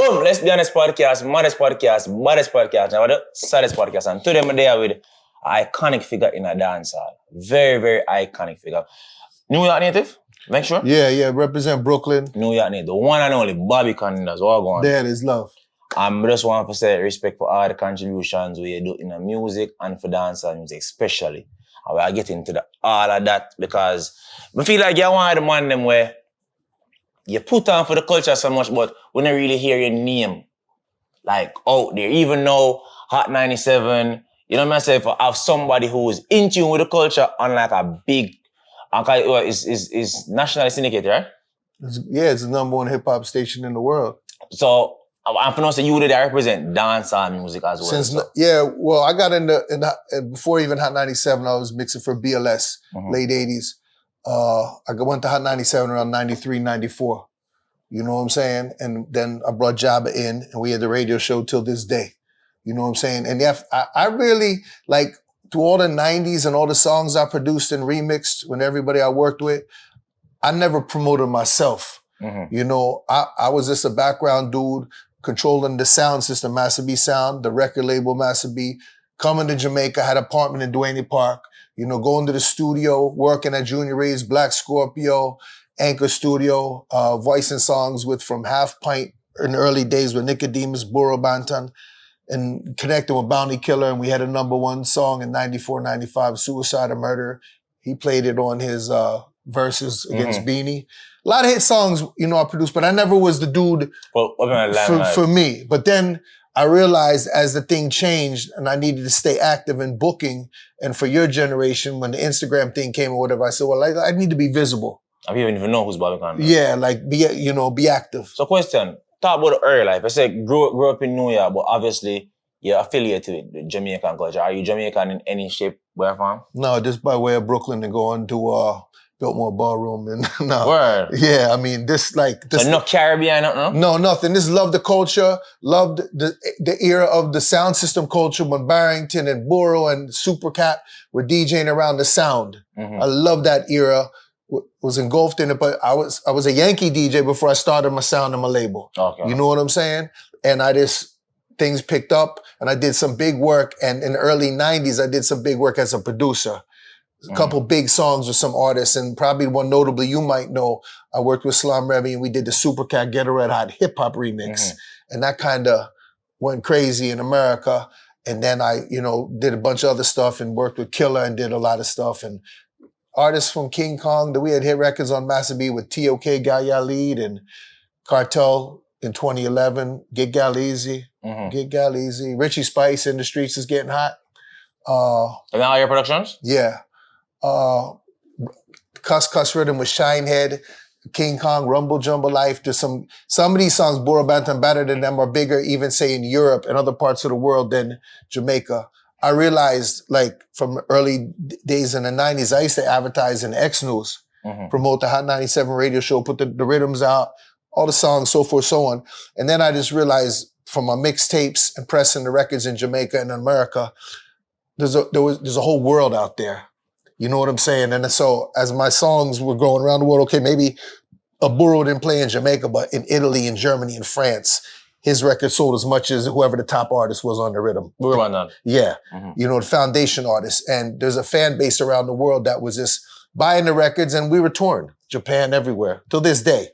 Boom! Let's Be Honest podcast, maddest podcast, baddest podcast, now the saddest podcast. And today I'm there with an iconic figure in a dancehall. Very, very iconic figure. New York native? Make sure? Yeah, represent Brooklyn. New York native. The one and only Bobby Konders. What going on? That is love. I just want to say respect for all the contributions we do in the music and for dancehall music especially. And we'll get into all of that because I feel like you're one of the man them where you put on for the culture so much, but we don't really hear your name like out there. Even though Hot 97, you know what I'm saying, for have somebody who is in tune with the culture on like a big, is nationally syndicated, right? It's the number one hip hop station in the world. So I'm pronouncing you that represent dancehall music as well. I got before even Hot 97, I was mixing for BLS, late 80s. I went to Hot 97 around 93, 94. You know what I'm saying? And then I brought Jabba in and we had the radio show till this day. You know what I'm saying? And I really, like, through all the 90s and all the songs I produced and remixed with everybody I worked with, I never promoted myself. You know, I was just a background dude controlling the sound system, Master B Sound, the record label Master B, coming to Jamaica, had an apartment in Duane Park, you know, going to the studio, working at Junior Ray's, Black Scorpio, Anchor Studio, voicing songs from Half Pint in the early days with Nicodemus, Burro Banton, and connecting with Bounty Killer. And we had a #1 song in 94, 95, Suicide or Murder. He played it on his verses against Beanie. A lot of hit songs, you know, I produced, but I never was the dude for me. But then I realized as the thing changed and I needed to stay active in booking, and for your generation, when the Instagram thing came or whatever, I said, well, I need to be visible. I don't even know who's Bobby Konders. Yeah, like be active. So question, talk about the early life. I said grew up in New York, but obviously you're affiliated with the Jamaican culture. Are you Jamaican in any shape, way or form? No, just by way of Brooklyn and going to Biltmore Ballroom and no. Word. Yeah, I mean, this. So no Caribbean, nothing? No, nothing. This loved the culture, loved the era of the sound system culture when Barrington and Burro and Supercat were DJing around the sound. I love that era. Was engulfed in it, but I was a Yankee DJ before I started my sound and my label. Okay. You know what I'm saying? And things picked up and I did some big work. And in the early 90s, I did some big work as a producer. A couple big songs with some artists, and probably one notably you might know, I worked with Slum Revy and we did the Supercat Get a Red Hot hip hop remix. And that kind of went crazy in America. And then I, did a bunch of other stuff and worked with Killer and did a lot of stuff. And artists from King Kong, that we had hit records on Master B with T.O.K. Lead and Cartel in 2011, Get Gal Easy, Get Gal Easy. Richie Spice in the Streets is getting hot. And all your productions? Yeah. Cuss Rhythm with Shinehead, King Kong, Rumble Jumble Life. There's some of these songs, Burro Banton, Better Than Them, are bigger, even say in Europe and other parts of the world than Jamaica. I realized, like, from early days in the 90s, I used to advertise in X News, promote the Hot 97 radio show, put the rhythms out, all the songs, so forth, so on. And then I just realized from my mixtapes and pressing the records in Jamaica and America, there's a whole world out there. You know what I'm saying? And so as my songs were going around the world, okay, maybe a Burro didn't play in Jamaica, but in Italy and Germany and France, his record sold as much as whoever the top artist was on the rhythm. Yeah. The foundation artist. And there's a fan base around the world that was just buying the records, and we were touring. Japan, everywhere. Till this day.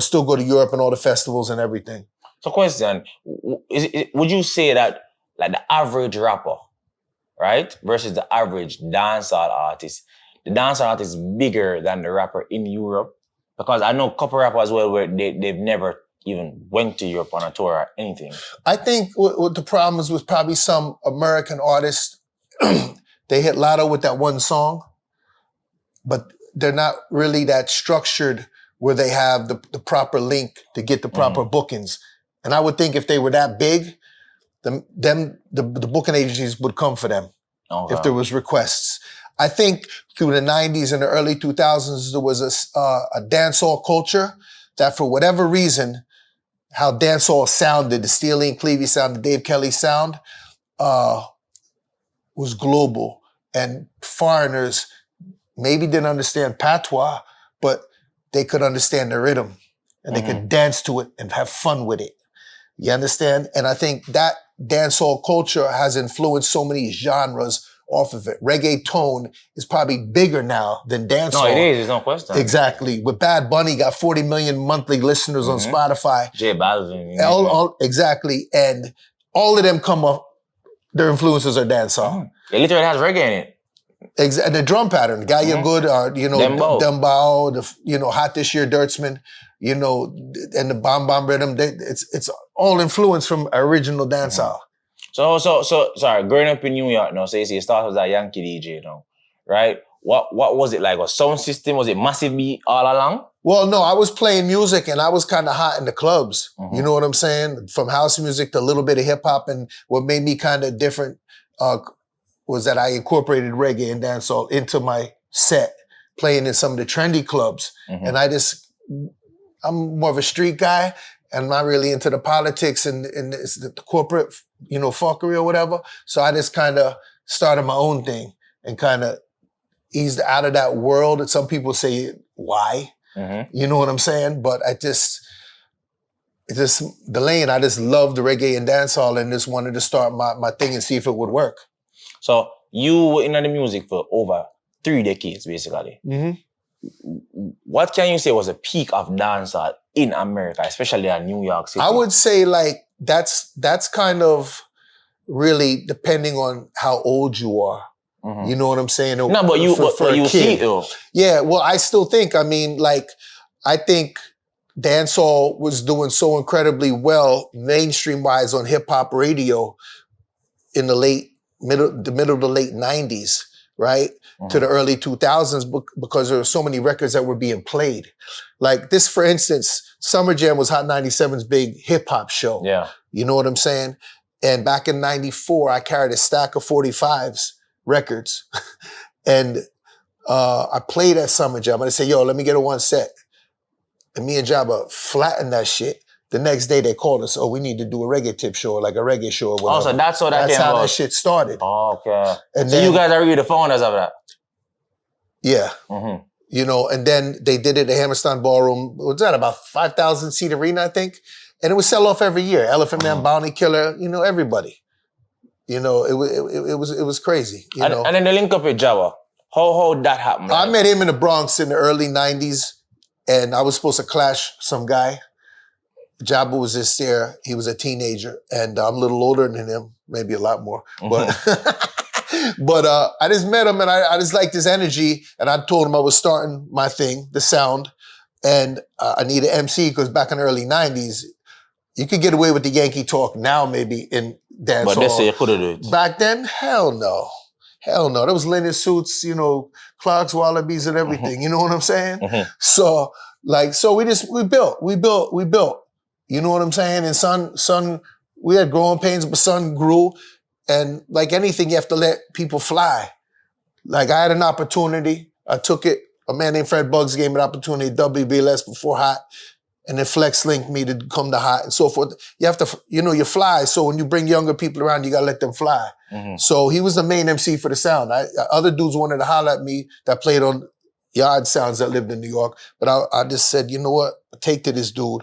Still go to Europe and all the festivals and everything. So question, would you say that like the average rapper, right, versus the average dancehall artist, the dancehall artist is bigger than the rapper in Europe? Because I know a couple rappers as well where they've never even went to Europe on a tour or anything. I think what the problem is with probably some American artists, they hit lotto with that one song, but they're not really that structured where they have the proper link to get the proper bookings. And I would think if they were that big, the booking agencies would come for them if there was requests. I think through the 90s and the early 2000s, there was a dancehall culture that for whatever reason, how dancehall sounded, the Steely and Clevie sound, the Dave Kelly sound, was global. And foreigners maybe didn't understand patois, but they could understand the rhythm and they could dance to it and have fun with it. You understand? And I think that dancehall culture has influenced so many genres off of it. Reggaeton is probably bigger now than dancehall. No, it is. It's no question. Exactly. With Bad Bunny, got 40 million monthly listeners on Spotify. J Balvin. Exactly. And all of them come up, their influences are dancehall. It literally has reggae in it. And the drum pattern, Gaia Good, or, Dembow, Hot This Year, Dirtsman, and the Bam Bam rhythm, it's all influenced from original dancehall. So, sorry, growing up in New York now, so you started as a Yankee DJ now, right? What was it like? A sound system? Was it Massive B all along? Well, no, I was playing music and I was kind of hot in the clubs. You know what I'm saying? From house music to a little bit of hip hop. And what made me kind of different was that I incorporated reggae and dancehall into my set, playing in some of the trendy clubs. And I'm more of a street guy. And not really into the politics and it's the corporate, fuckery or whatever. So I just kind of started my own thing and kind of eased out of that world. And some people say, why? You know what I'm saying? But the lane, I just loved the reggae and dancehall and just wanted to start my thing and see if it would work. So you were in the music for over 3 decades, basically. What can you say was a peak of dancehall in America, especially in New York City? I would say that's kind of really depending on how old you are. You know what I'm saying? No, but you see it though. Yeah, well, I still think, I think dancehall was doing so incredibly well mainstream-wise on hip-hop radio in the middle of the late 90s, right? To the early 2000s because there were so many records that were being played. Like this, for instance, Summer Jam was Hot 97's big hip-hop show. Yeah. You know what I'm saying? And back in 94, I carried a stack of 45s records. And I played at Summer Jam. And I said, yo, let me get a one set. And me and Jabba flattened that shit. The next day they called us, we need to do a reggae tip show, or like a reggae show or whatever. Oh, so that's how that came about. That shit started. Oh, okay. And so then, you guys are really the founders of that? Yeah. And then they did it at Hammerstein Ballroom. What's that, about 5,000 seat arena, I think? And it would sell off every year. Elephant Man, Bounty Killer, everybody. It was crazy. And then the link up with Jabba. How that happened? I met him in the Bronx in the early 90s, and I was supposed to clash some guy. Jabba was just there. He was a teenager, and I'm a little older than him, maybe a lot more. But but I just met him, and I just liked his energy, and I told him I was starting my thing, the sound, and I need an MC because back in the early 90s, you could get away with the Yankee talk now maybe in dancehall. But they say you couldn't do it. Back then, hell no. Hell no. There was linen suits, Clark's, Wallabies, and everything. You know what I'm saying? So we built. You know what I'm saying? And son, we had growing pains, but son grew. And like anything, you have to let people fly. Like I had an opportunity. I took it. A man named Fred Buggs gave me an opportunity at WBLS before Hot. And then Flex linked me to come to Hot and so forth. You have to, you fly. So when you bring younger people around, you got to let them fly. So he was the main MC for the sound. Other dudes wanted to holler at me that played on yard sounds that lived in New York. But I just said, you know what? Take to this dude.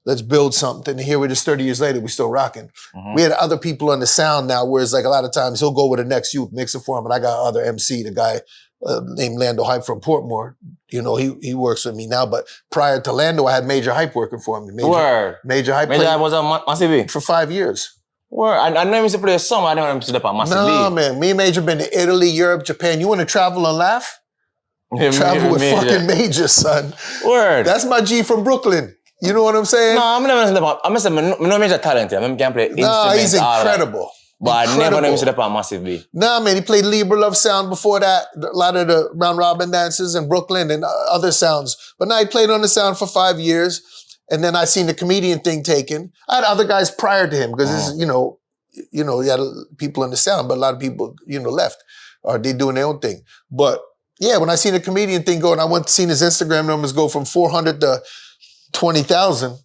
Let's build something. And here it is 30 years later, we're still rocking. We had other people on the sound now, whereas like a lot of times he'll go with the next youth, mix it for him. And I got other MC, the guy named Lando Hype from Portmore. He works with me now. But prior to Lando, I had Major Hype working for me. Major Hype was on Massive B? For 5 years. Word. I know him to play a song. I didn't want him to sit up on Massive B. No, man. Me and Major been to Italy, Europe, Japan. You want to travel and laugh? Travel with fucking Major, son. Word. That's my G from Brooklyn. You know what I'm saying? No, I'm never listening to I'm saying no major talent. I can play instruments. No, he's incredible. But I never know him to on Massive B. Nah, man, he played Libra Love Sound before that. A lot of the round robin dances in Brooklyn and other sounds. But now he played on the sound for 5 years. And then I seen the comedian thing taken. I had other guys prior to him because this is, he had people in the sound, but a lot of people, left or they doing their own thing. But yeah, when I seen the comedian thing go and I went to see his Instagram numbers go from 400 to 20,000,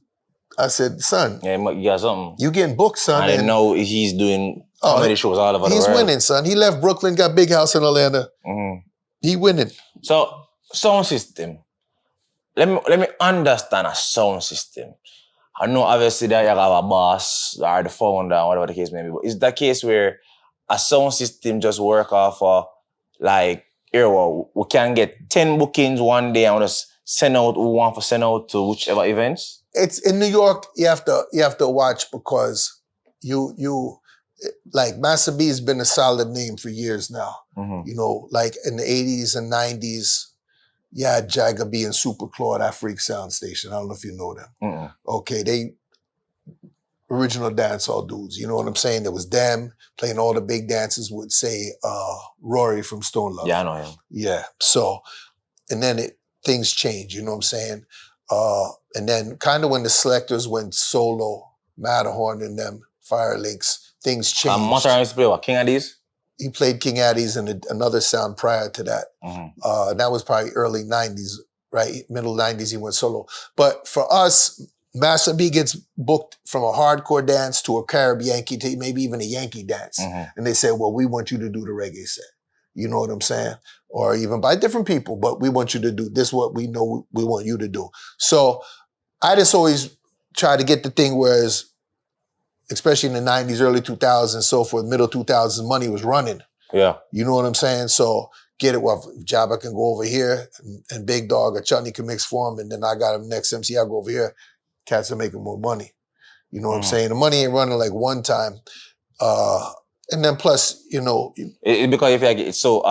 I said, son. Yeah, you got something. You getting booked, son. I didn't know he's doing comedy shows all over the world. He's winning, son. He left Brooklyn, got big house in Atlanta. He winning. So, sound system. Let me understand a sound system. I know obviously that you have a boss or the founder, whatever the case may be, but is that case where a sound system just work off of like, here we can get 10 bookings one day and just send out who want to send out to whichever events? It's in New York, you have to watch because you like Master B has been a solid name for years now. Mm-hmm. You know, like in the 80s and 90s, you had Jagga B and Super Claw at Freak Sound Station. I don't know if you know them. Mm-mm. Okay, they original dancehall dudes. You know what I'm saying? There was them playing all the big dances with, say, Rory from Stone Love. Yeah, I know him. Yeah. So, and then things change, you know what I'm saying? And then kind of when the selectors went solo, Matterhorn and them, Firelinks, things changed. Matterhorn used to play what, King Addies? He played King Addies and another sound prior to that. Mm-hmm. That was probably early 90s, right? Middle 90s, he went solo. But for us, Master B gets booked from a hardcore dance to a Carib Yankee to maybe even a Yankee dance. Mm-hmm. And they say, well, we want you to do the reggae set. You know what I'm saying? Or even by different people, but we want you to do this, what we know we want you to do. So I just always try to get the thing whereas, especially in the 90s, early 2000s, so forth, middle 2000s, money was running. Yeah. You know what I'm saying? So get it, well, if Jabba can go over here and Big Dog or Chutney can mix for him, and then I got him next MC, I'll go over here. Cats are making more money. You know what I'm saying? The money ain't running like one time. And then plus, you know. Because if it's so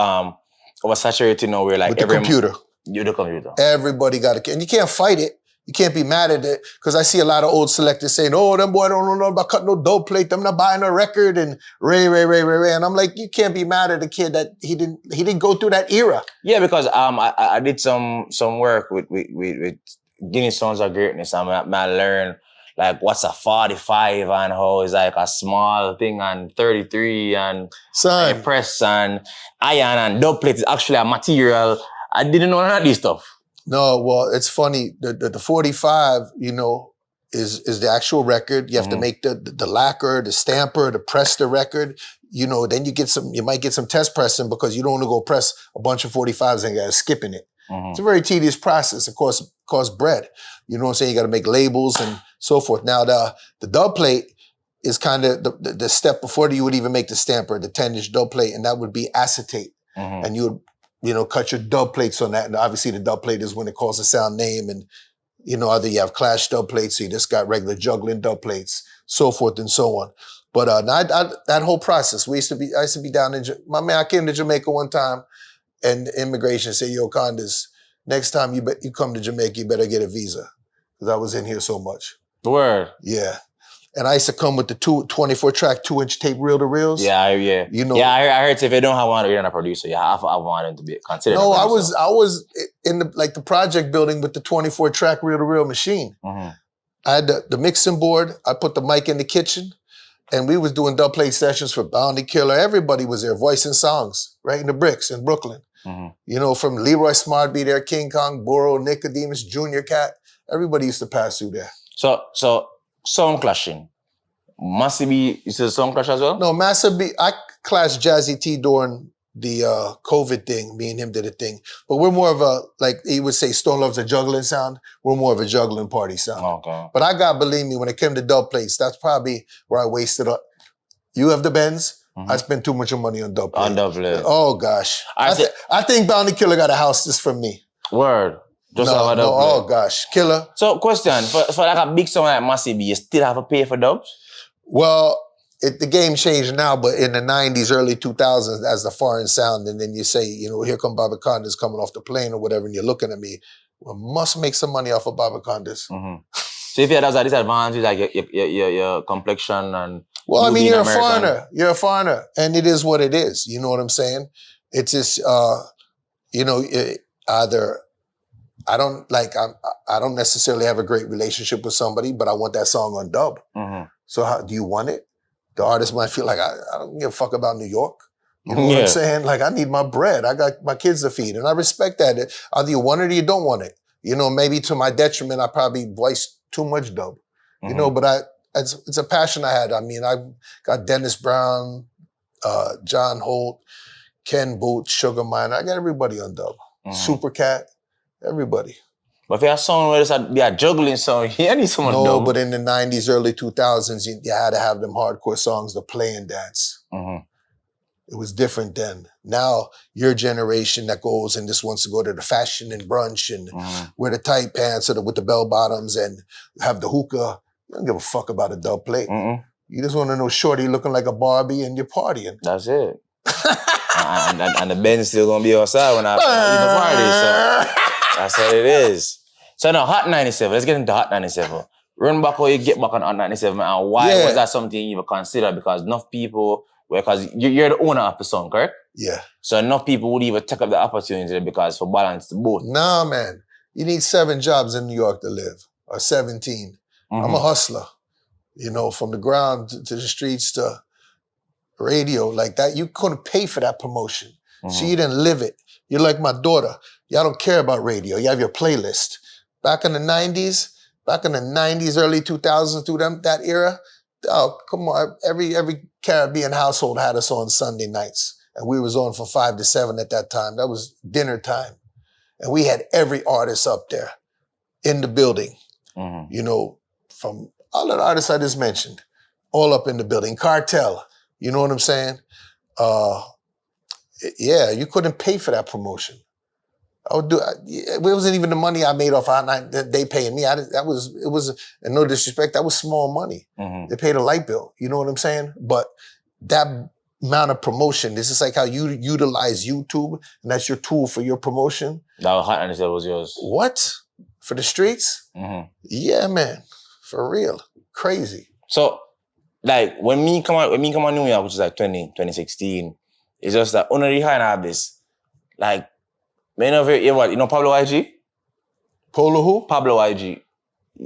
oversaturated now, we're like with the computer. You're the computer. Everybody got it. And you can't fight it. You can't be mad at it. Because I see a lot of old selectors saying, oh, them boy don't know nothing about cutting no dough plate. Them not buying a record and Ray. And I'm like, you can't be mad at a kid that he didn't go through that era. Yeah, because I did some work with Guinness Sons of Greatness, and I learned like what's a 45 and how it's like a small thing and 33 and press and iron and dub plate is actually a material. I didn't know none of this stuff. No, well, it's funny. The 45, you know, is the actual record. You have to make the lacquer, the stamper, the press the record. You know, then you might get some test pressing because you don't want to go press a bunch of 45s and got to skip in it. It's a very tedious process. Of course, bread. You know what I'm saying? You got to make labels and so forth. Now, the dub plate is kind of the step before you would even make the stamper, the 10-inch dub plate, and that would be acetate. And you would, you know, cut your dub plates on that. And obviously the dub plate is when it calls a sound name. And, you know, either you have clash dub plates, so you just got regular juggling dub plates, so forth and so on. But that whole process, I used to be down in, I came to Jamaica one time and immigration said, yo, Konders, next time you come to Jamaica, you better get a visa. Because I was in here so much. Word. Yeah. And I used to come with the 24-track, 2-inch tape reel-to-reels. Yeah. You know. Yeah, I heard if you don't have one, you're not a producer. Yeah, I want them to be considered. No, I was in the project building with the 24-track reel-to-reel machine. I had the mixing board. I put the mic in the kitchen. And we was doing dub plate sessions for Bounty Killer. Everybody was there voicing songs, right in the Bricks in Brooklyn. You know, from Leroy Smart be there, King Kong, Burrow, Nicodemus, Junior Cat. Everybody used to pass through there. So sound clashing. Master B, is it a sound clash as well? No, Master B, I clashed Jazzy T during the COVID thing. Me and him did a thing. But we're more of a, like he would say, Stone Love's a juggling sound. We're more of a juggling party sound. Okay. But I got, believe me, when it came to dub plates, that's probably where I wasted up. You have the Benz. I spent too much money on dub plate. On dub plate. Oh, gosh. I think Bounty Killer got a house just from me. Word. Just no, oh, gosh. Killer. So, question. For like a big song like Master B, you still have to pay for dubs? Well, the game changed now, but in the 90s, early 2000s, as the foreign sound, and then you say, you know, here come Baba Konders coming off the plane or whatever, and you're looking at me, well, must make some money off of Baba Konders. So if you have a disadvantage, like your complexion and... Well, I mean, you're a foreigner. You're a foreigner. And it is what it is. You know what I'm saying? It's just, you know, either... I don't necessarily have a great relationship with somebody, but I want that song on dub. So how do you want it? The artist might feel like, I don't give a fuck about New York. You know what I'm saying? Like, I need my bread. I got my kids to feed. And I respect that. Either you want it or you don't want it. You know, maybe to my detriment, I probably voiced too much dub. You know, but it's a passion I had. I mean, I got Dennis Brown, John Holt, Ken Booth, Sugar Miner. I got everybody on dub. Super Cat. Everybody. But if you have someone where they are juggling song, you need someone No, dumb. but in the 90s, early 2000s, you had to have them hardcore songs to play and dance. Mm-hmm. It was different then. Now, your generation that goes and just wants to go to the fashion and brunch and wear the tight pants with the bell bottoms and have the hookah. You don't give a fuck about a dub plate. You just want to know shorty looking like a Barbie and you're partying. That's it. and the Ben's still gonna be outside when I eat the party. So that's what it is. So now, Hot 97. Let's get into Hot 97. Run back how you get back on Hot 97 and why was that something you even consider? Because enough people, because you're the owner of the song, correct? Yeah. So enough people would even take up the opportunity because for balance to both. Nah, man. You need 7 jobs in New York to live, or 17. I'm a hustler. You know, from the ground to the streets to radio like that. You couldn't pay for that promotion. So you didn't live it. You're like my daughter. Y'all don't care about radio. You have your playlist. Back in the 90s, early 2000s, through that era, oh, come on. Every Caribbean household had us on Sunday nights. And we was on from 5 to 7 at that time. That was dinner time. And we had every artist up there in the building. You know, from all the artists I just mentioned, all up in the building. Cartel, you know what I'm saying? Yeah, you couldn't pay for that promotion. It wasn't even the money I made off that they paying me. It was, and no disrespect, that was small money. They paid a light bill, you know what I'm saying? But that amount of promotion, this is like how you utilize YouTube, and that's your tool for your promotion. That was Hot 97 was yours. What? For the streets? Yeah, man. For real. Crazy. So, like, when me come on New York, which is like 2016, it's just that under the hand of this, like, man, you know Pablo YG? Polo who? Pablo YG.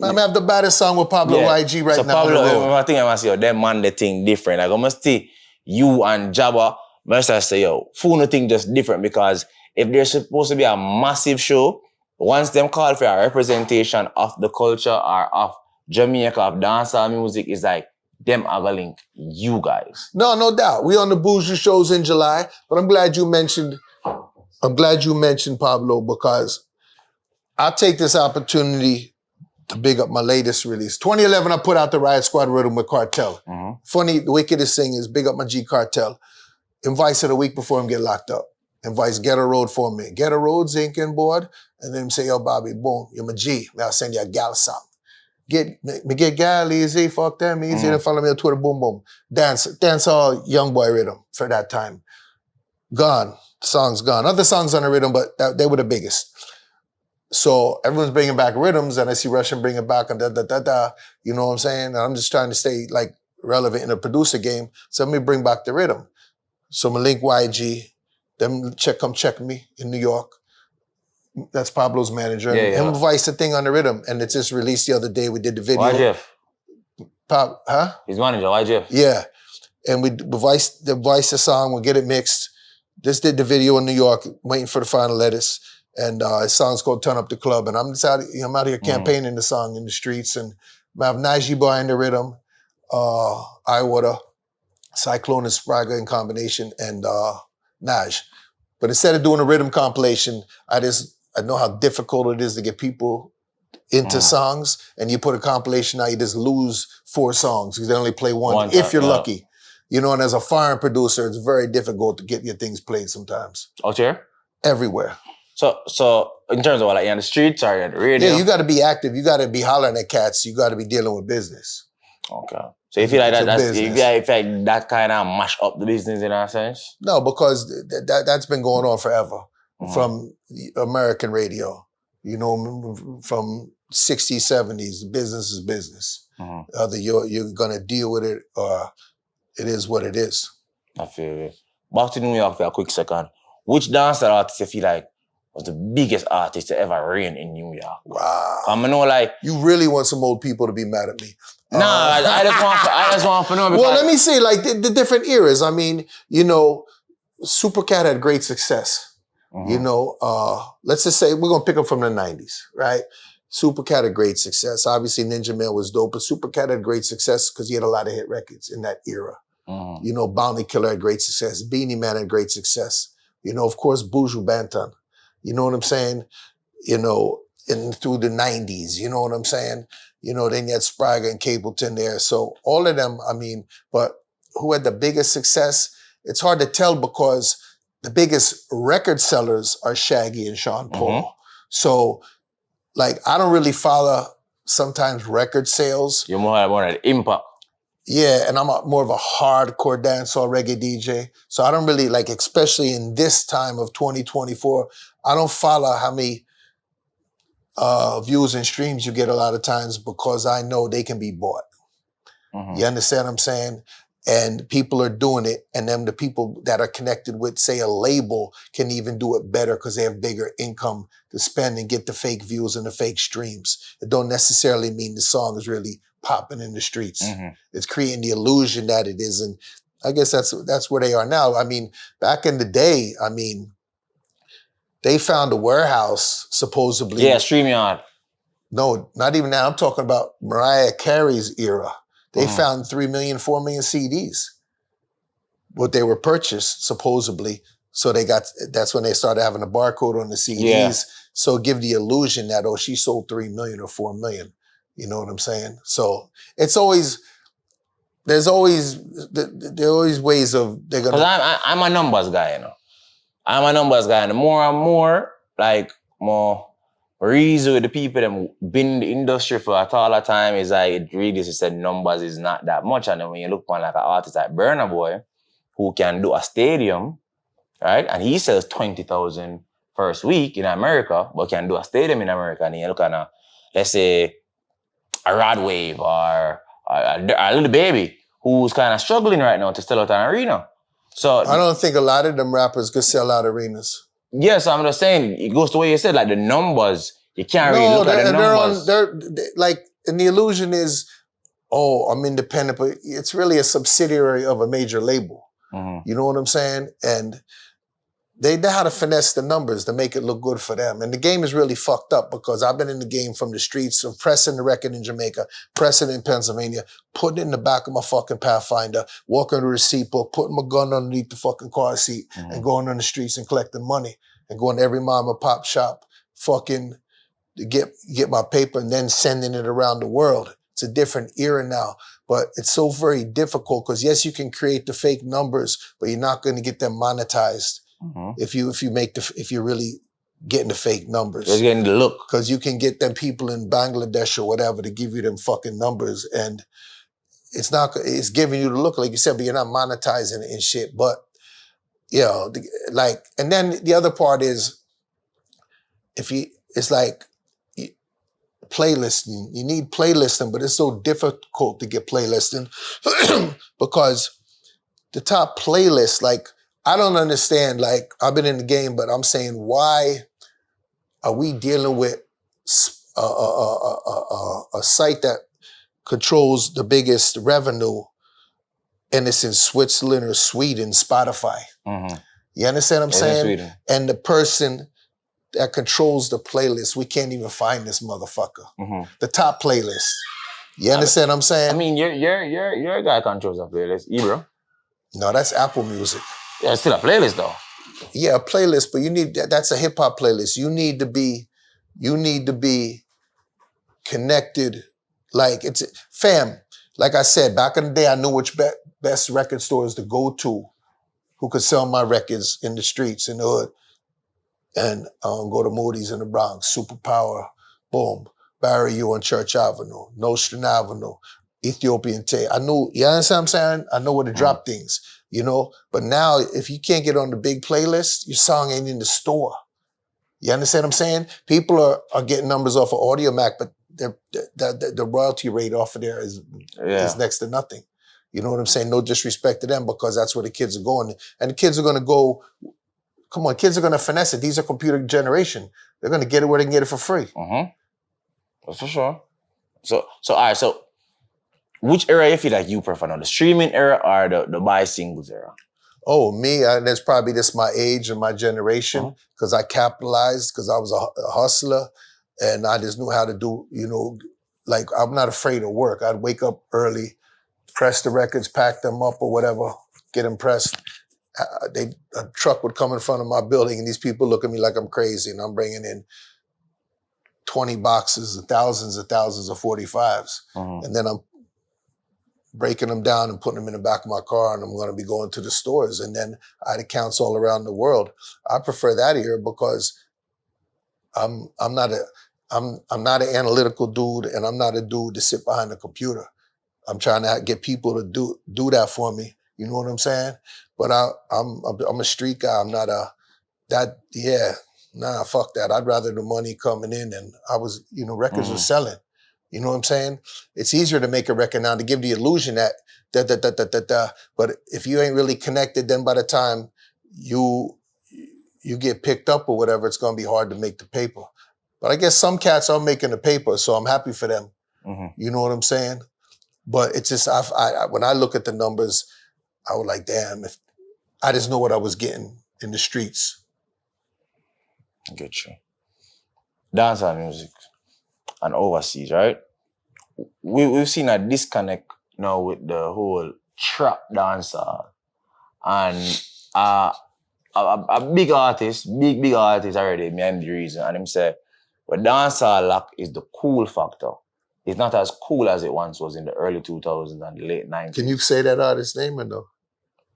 I have the baddest song with Pablo YG right so now. So Pablo, I think I must say, that man, the thing different. Like, I must say, you and Jabba, I say, yo, fool no thing just different because if there's supposed to be a massive show, once them call for a representation of the culture or of Jamaica, of dancehall music, is like, them are gonna link you guys. No doubt. We on the Boujou shows in July, but I'm glad you mentioned Pablo because I'll take this opportunity to big up my latest release. 2011, I put out the Riot Squad Rhythm with Cartel. Funny, the wickedest thing is big up my G Cartel. Invites it a week before him get locked up. Invites Ghetto Road for me. Ghetto Road, Zinc and board. And then say, yo, Bobby, boom, you're my G. I'll send you a gal song. Get gal easy, fuck them easy, and follow me on Twitter, boom, boom. Dance all young boy rhythm for that time. Gone. Song's gone. Other songs on the rhythm, but they were the biggest. So everyone's bringing back rhythms, and I see Russian bringing back and da-da-da-da, you know what I'm saying? And I'm just trying to stay like relevant in the producer game. So let me bring back the rhythm. So I'm link YG, them come check me in New York. That's Pablo's manager. Him advice the thing on the rhythm, and it just released the other day. We did the video. YGF. Huh? His manager, YGF. Yeah. And we device the song, we'll get it mixed. Just did the video in New York, waiting for the final letters. And his song's called Turn Up the Club. And I'm out here campaigning the song in the streets. And I have Najee Boy in the rhythm, Iwater, Cyclone and Sprague in combination, and Naj. But instead of doing a rhythm compilation, I know how difficult it is to get people into songs. And you put a compilation out, you just lose 4 songs because they only play one if you're lucky. You know, and as a foreign producer, it's very difficult to get your things played sometimes. Out here? Everywhere. So in terms of like on the streets or on the radio? Yeah, you got to be active. You got to be hollering at cats. You got to be dealing with business. Okay. So you feel like that kind of mash up the business in a sense? No, because that's been going on forever from American radio. You know, from 60s, 70s, business is business. Either you're going to deal with it or it is what it is. I feel it. Back to New York for a quick second. Which dancer artist you feel like was the biggest artist to ever reign in New York? Wow. I know, like... You really want some old people to be mad at me. Nah, I just want to know because... Well, let me see, like, the different eras. I mean, you know, Supercat had great success. You know, let's just say, we're going to pick up from the 90s, right? Supercat had great success. Obviously, Ninja Man was dope, but Supercat had great success because he had a lot of hit records in that era. You know, Bounty Killer had great success. Beanie Man had great success. You know, of course, Buju Banton. You know what I'm saying? You know, through the 90s, you know what I'm saying? You know, then you had Sprague and Capleton there. So all of them, I mean, but who had the biggest success? It's hard to tell because the biggest record sellers are Shaggy and Sean Paul. So, like, I don't really follow sometimes record sales. You're more an impact. Yeah, and I'm more of a hardcore dancehall reggae DJ. So I don't really, like, especially in this time of 2024, I don't follow how many views and streams you get a lot of times because I know they can be bought. You understand what I'm saying? And people are doing it, and then the people that are connected with, say, a label can even do it better because they have bigger income to spend and get the fake views and the fake streams. It don't necessarily mean the song is really popping in the streets. It's creating the illusion that it is, and I guess that's where they are now. I mean, back in the day, I mean, they found a warehouse, supposedly. Yeah, StreamYard. No, not even that. I'm talking about Mariah Carey's era. They found 3 million, 4 million CDs. What they were purchased, supposedly. So that's when they started having a barcode on the CDs. Yeah. So give the illusion that, oh, she sold 3 million or 4 million. You know what I'm saying? So there are always ways of, they're gonna. Because I'm a numbers guy, you know. I'm a numbers guy, and the more and more, like, more reason with the people that been in the industry for a taller time is like, it really just said numbers is not that much. And then when you look upon like an artist like Burna Boy, who can do a stadium, right? And he sells 20,000 first week in America, but can do a stadium in America. And you look at let's say, a Rod Wave or a Little Baby, who's kind of struggling right now to sell out an arena. So I don't think a lot of them rappers could sell out arenas. Yes, I'm just saying, it goes the way you said, like the numbers, you can't really look at the numbers. They're like, and the illusion is, oh, I'm independent, but it's really a subsidiary of a major label. You know what I'm saying? And they know how to finesse the numbers to make it look good for them. And the game is really fucked up because I've been in the game from the streets of pressing the record in Jamaica, pressing it in Pennsylvania, putting it in the back of my fucking Pathfinder, walking to the receipt book, putting my gun underneath the fucking car seat and going on the streets and collecting money and going to every mom and pop shop fucking to get my paper and then sending it around the world. It's a different era now, but it's so very difficult because yes, you can create the fake numbers, but you're not going to get them monetized. If you're really getting the fake numbers. Just getting the look. Because you can get them people in Bangladesh or whatever to give you them fucking numbers and it's giving you the look, like you said, but you're not monetizing it and shit. But, you know, and then the other part is, it's like playlisting. You need playlisting, but it's so difficult to get playlisting because the top playlist, like, I don't understand, like, I've been in the game, but I'm saying, why are we dealing with a site that controls the biggest revenue and it's in Switzerland or Sweden, Spotify? You understand what I'm saying? Sweden. And the person that controls the playlist, we can't even find this motherfucker. The top playlist. You understand what I'm saying? I mean, your guy controls a playlist, Ebro. No, that's Apple Music. Yeah, it's still a playlist though. Yeah, a playlist, but that's a hip hop playlist. You need to be connected. Like fam, like I said, back in the day, I knew which best record stores to go to who could sell my records in the streets, in the hood. And go to Moody's in the Bronx, Superpower, boom, Barry U on Church Avenue, Nostrand Avenue, Ethiopian Tea. I knew, you understand what I'm saying? I know where to drop things. You know, but now if you can't get on the big playlist, your song ain't in the store. You understand what I'm saying? People are getting numbers off of AudioMac, but the royalty rate off of there is next to nothing. You know what I'm saying? No disrespect to them because that's where the kids are going. And the kids are going to go, come on, kids are going to finesse it. These are computer generation. They're going to get it where they can get it for free. That's for sure. So all right, so which era you feel like you prefer now? The streaming era or the buy singles era? Oh, me, that's probably just my age and my generation because I capitalized because I was a hustler and I just knew how to do, you know, like I'm not afraid of work. I'd wake up early, press the records, pack them up or whatever, get them pressed. A truck would come in front of my building and these people look at me like I'm crazy and I'm bringing in 20 boxes and thousands of 45s. And then I'm breaking them down and putting them in the back of my car, and I'm going to be going to the stores. And then I had accounts all around the world. I prefer that era because I'm not an analytical dude, and I'm not a dude to sit behind a computer. I'm trying to get people to do that for me. You know what I'm saying? But I'm a street guy. I'm not nah, fuck that. I'd rather the money coming in, and records were selling. You know what I'm saying? It's easier to make a record now to give the illusion that but if you ain't really connected, then by the time you get picked up or whatever, it's gonna be hard to make the paper. But I guess some cats are making the paper, so I'm happy for them. You know what I'm saying? But it's just when I look at the numbers, I was like, damn, if I just know what I was getting in the streets. I get you. Dancehall music and overseas, right? We've seen a disconnect now with the whole trap dancehall. And a big artist already behind the reason, and him say, well, dancehall lack is the cool factor. It's not as cool as it once was in the early 2000s and the late 90s. Can you say that artist's name or no?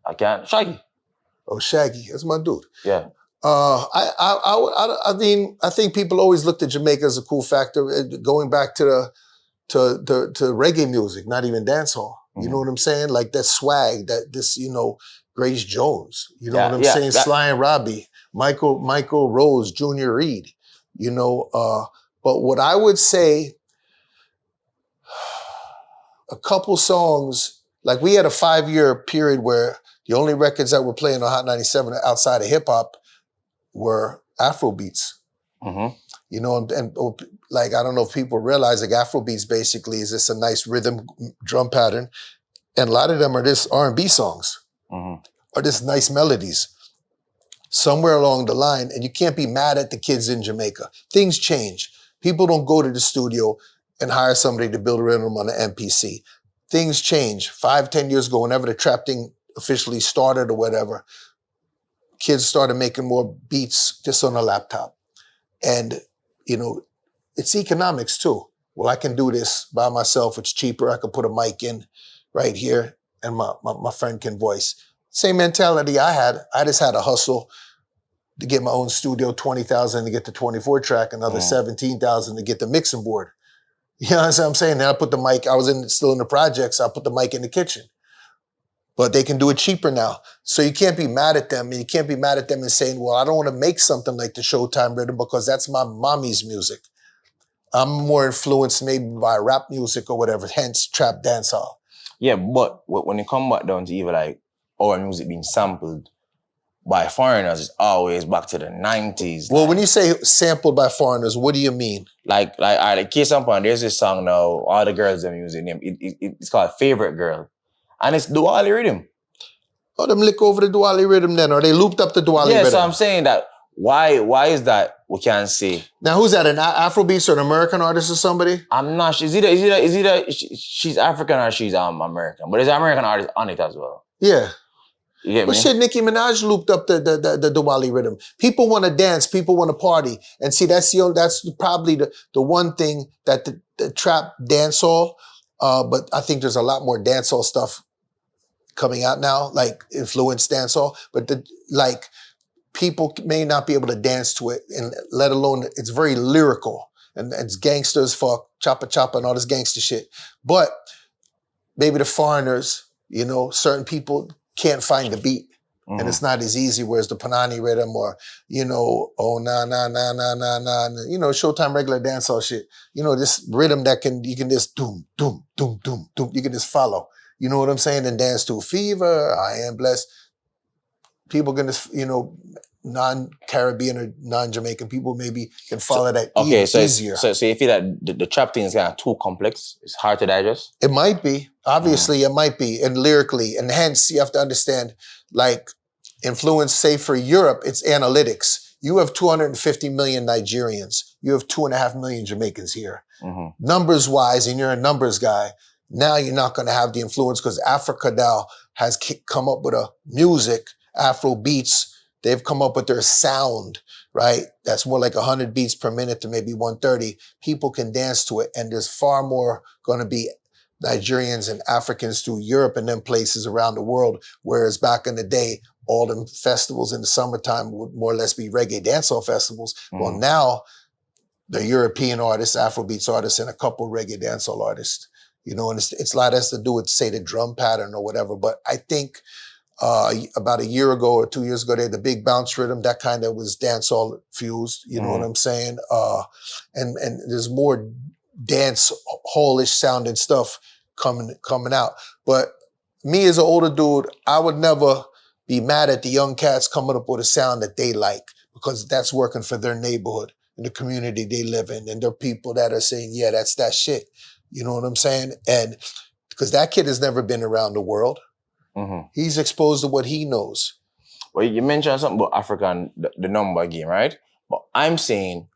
I can't. Shaggy. Oh, Shaggy. That's my dude. Yeah. I mean, I think people always looked at Jamaica as a cool factor, going back to reggae music, not even dancehall. You know what I'm saying? Like that swag, Grace Jones. You know what I'm saying? Sly and Robbie, Michael Rose, Junior Reed. But what I would say, a couple songs, like we had a 5-year period where the only records that were playing on Hot 97 outside of hip hop were Afro beats. And like, I don't know if people realize, like, Afro beats basically is just a nice rhythm drum pattern. And a lot of them are just R&B songs or just nice melodies. Somewhere along the line, and you can't be mad at the kids in Jamaica. Things change. People don't go to the studio and hire somebody to build a rhythm on an MPC. Things change. 5-10 years ago, whenever the trap thing officially started or whatever, kids started making more beats just on a laptop. And, it's economics too. Well, I can do this by myself. It's cheaper. I can put a mic in right here and my friend can voice. Same mentality I had. I just had a hustle to get my own studio, $20,000 to get the 24 track, another $17,000 to get the mixing board. You know what I'm saying? Then I put the mic, I was still in the projects, I put the mic in the kitchen. But they can do it cheaper now. So you can't be mad at them, and you can't be mad at them and saying, well, I don't want to make something like the Showtime rhythm because that's my mommy's music. I'm more influenced maybe by rap music or whatever, hence trap dancehall. Yeah, but when you come back down to even like our music being sampled by foreigners, it's always back to the 90s. Well, when you say sampled by foreigners, what do you mean? Like case in point, there's this song now, all the girls are using name. It's called Favorite Girl. And it's Duali rhythm. Oh, them lick over the Duali rhythm then, or they looped up the Duali rhythm? Yeah, so I'm saying that, why is that we can't say? Now, who's that, an Afrobeats or an American artist or somebody? I'm not sure. It's either she's African or she's American. But there's an American artist on it as well. Yeah. You get me? But shit, Nicki Minaj looped up the Duali rhythm. People want to dance. People want to party. And see, that's probably the one thing that the trap dancehall, but I think there's a lot more dancehall stuff coming out now, like influenced dancehall. But people may not be able to dance to it, and let alone it's very lyrical. And it's gangster as fuck, choppa choppa and all this gangster shit. But maybe the foreigners, certain people can't find the beat. And it's not as easy, whereas the Panani rhythm or, oh, nah, nah, nah, nah, nah, nah, Showtime regular dancehall shit. This rhythm that you can just doom, doom, doom, doom, doom. You can just follow. You know what I'm saying? And dance to Fever, I Am Blessed. People can just, non-Caribbean or non-Jamaican people maybe can follow that easier. So you feel that the trap thing is kind of too complex? It's hard to digest? It might be. Obviously, it might be. And lyrically. And hence, you have to understand, like, influence, say, for Europe, it's analytics. You have 250 million Nigerians. You have 2.5 million Jamaicans here. Numbers-wise, and you're a numbers guy, now you're not going to have the influence because Africa now has come up with a music, Afro beats, they've come up with their sound, right? That's more like 100 beats per minute to maybe 130. People can dance to it. And there's far more going to be Nigerians and Africans through Europe and then places around the world. Whereas back in the day, all them festivals in the summertime would more or less be reggae dancehall festivals. Well, now the European artists, Afrobeats artists, and a couple reggae dancehall artists, you know, and it's a lot has to do with, say, the drum pattern or whatever. But I think about a year ago or 2 years ago, they had the big bounce rhythm, that kind of was dancehall fused, you know what I'm saying? And there's more dance hallish sounding stuff coming out. But me as an older dude, I would never be mad at the young cats coming up with a sound that they like, because that's working for their neighborhood and the community they live in. And there are people that are saying, yeah, that's that shit. You know what I'm saying? And because that kid has never been around the world. He's exposed to what he knows. Well, you mentioned something about Africa and the number game, right? But I'm saying,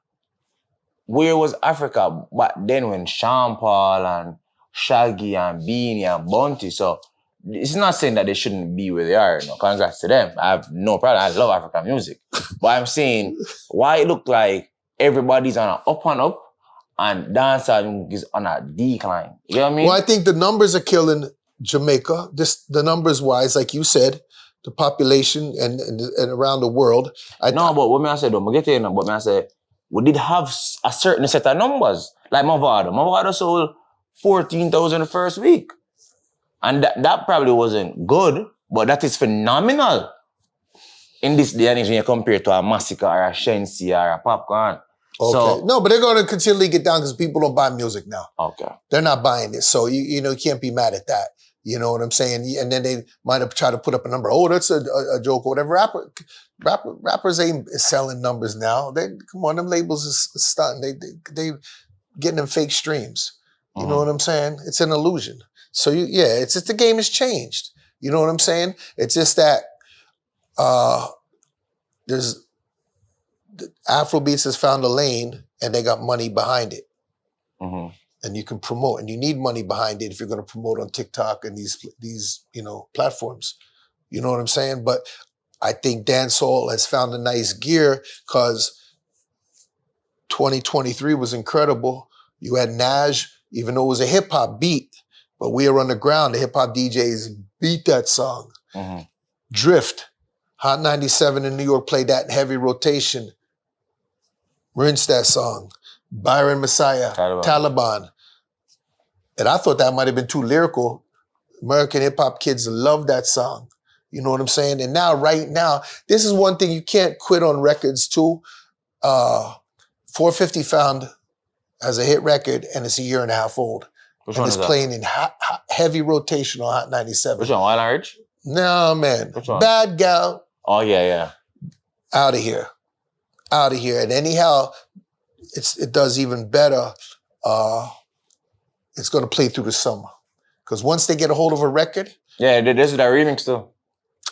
where was Africa back then when Sean Paul and Shaggy and Beanie and Bunty? So it's not saying that they shouldn't be where they are. No, congrats to them. I have no problem. I love African music. But I'm saying, why it look like everybody's on an up and up and dancehall is on a decline? You know what I mean? Well, I think the numbers are killing Jamaica. The numbers wise, like you said, the population and around the world. But what I said, though, I get you, but I say, we did have a certain set of numbers. Like Mavado. Mavado sold 14,000 the first week. And that probably wasn't good, but that is phenomenal in this day and age when you compare it to a Massacre or a Shensi or a Popcorn. Okay. So, no, but they're going to continually get down because people don't buy music now. Okay. They're not buying it. So, you can't be mad at that. You know what I'm saying? And then they might have tried to put up a number. Oh, that's a joke or whatever. Rappers ain't selling numbers now. Come on, them labels is stunting. They getting them fake streams. You know what I'm saying? It's an illusion. So it's just the game has changed. You know what I'm saying? It's just that there's Afrobeats has found a lane and they got money behind it. And you can promote, and you need money behind it if you're going to promote on TikTok and these platforms. You know what I'm saying? But I think dancehall has found a nice gear because 2023 was incredible. You had Naj, even though it was a hip hop beat, but We Are Underground, the hip hop DJs beat that song. Drift, Hot 97 in New York played that in heavy rotation. Rinse that song. Byron Messiah, Taliban. And I thought that might have been too lyrical. American hip hop kids love that song. You know what I'm saying? And now, right now, this is one thing you can't quit on records too. 450 found as a hit record, and it's a year and a half old. Which and one it's is that? Playing in heavy rotation on Hot 97. Which one? Wild and Rich? No, man. Which one? Bad Gal. Oh, yeah. Out of here. And anyhow, it does even better. It's going to play through the summer. Because once they get a hold of a record... Yeah, this is that remix too.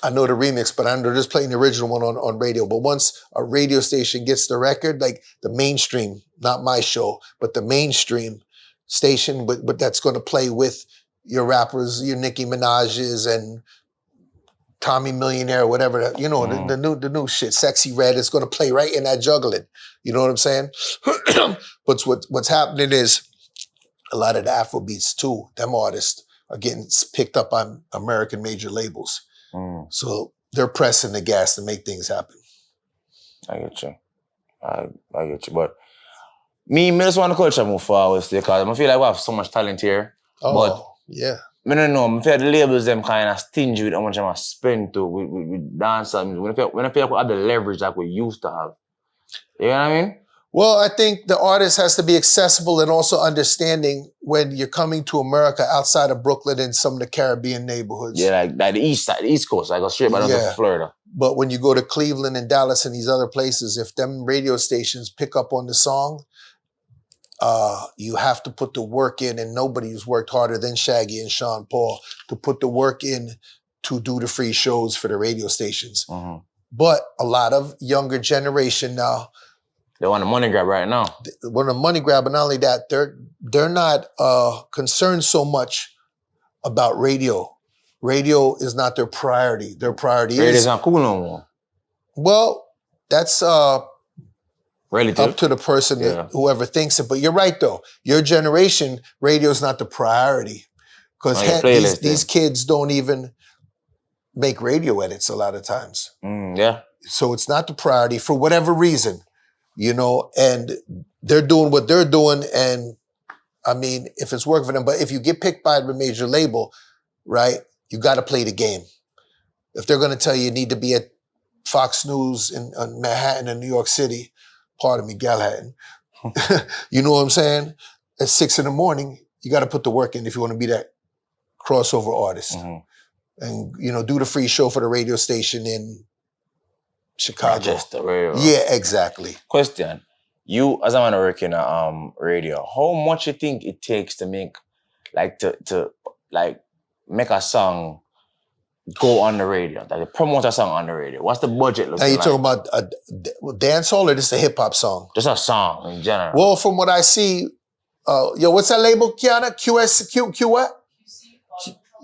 I know the remix, but they're just playing the original one on radio. But once a radio station gets the record, like the mainstream, not my show, but the mainstream station, but that's going to play with your rappers, your Nicki Minaj's and Tommy Millionaire, whatever, the new shit, Sexy Red, is going to play right in that juggling. You know what I'm saying? But what's happening is a lot of the Afrobeats too, them artists are getting picked up on American major labels. So they're pressing the gas to make things happen. I get you. I get you. But me just want the culture move forward still, because I feel like we have so much talent here. Oh, but yeah. I don't know. I feel the labels them kind of stingy with how much I'm spend to with dancers. When I feel like we have the leverage like we used to have. You know what I mean? Well, I think the artist has to be accessible and also understanding when you're coming to America outside of Brooklyn and some of the Caribbean neighborhoods. Yeah, like the east side, the East Coast. I go straight down to Florida. But when you go to Cleveland and Dallas and these other places, if them radio stations pick up on the song, you have to put the work in, and nobody's worked harder than Shaggy and Sean Paul to put the work in to do the free shows for the radio stations. But a lot of younger generation now, they want a money grab right now. They want a money grab, but not only that, they're not concerned so much about radio. Radio is not their priority. Their priority Radio's not cool no more. Well, that's Relative. up to the person, that, whoever thinks it. But you're right, though. Your generation, radio's not the priority. Because these kids don't even make radio edits a lot of times. Yeah. So it's not the priority for whatever reason, you know, and they're doing what they're doing. And I mean, if it's working for them, but if you get picked by a major label, right, you got to play the game. If they're going to tell you need to be at Fox News in Manhattan and New York City, pardon me, Galhattan, you know what I'm saying? At 6 a.m, you got to put the work in if you want to be that crossover artist. And, you know, do the free show for the radio station in Chicago. Manchester, radio. Yeah, exactly. Question. You, as a man working at radio, how much you think it takes to make, like, to make a song go on the radio, like to promote a song on the radio? What's the budget looking like? Now you're talking about a dance hall or just a hip hop song? Just a song in general. Well, from what I see, what's that label, Kiana? Q what?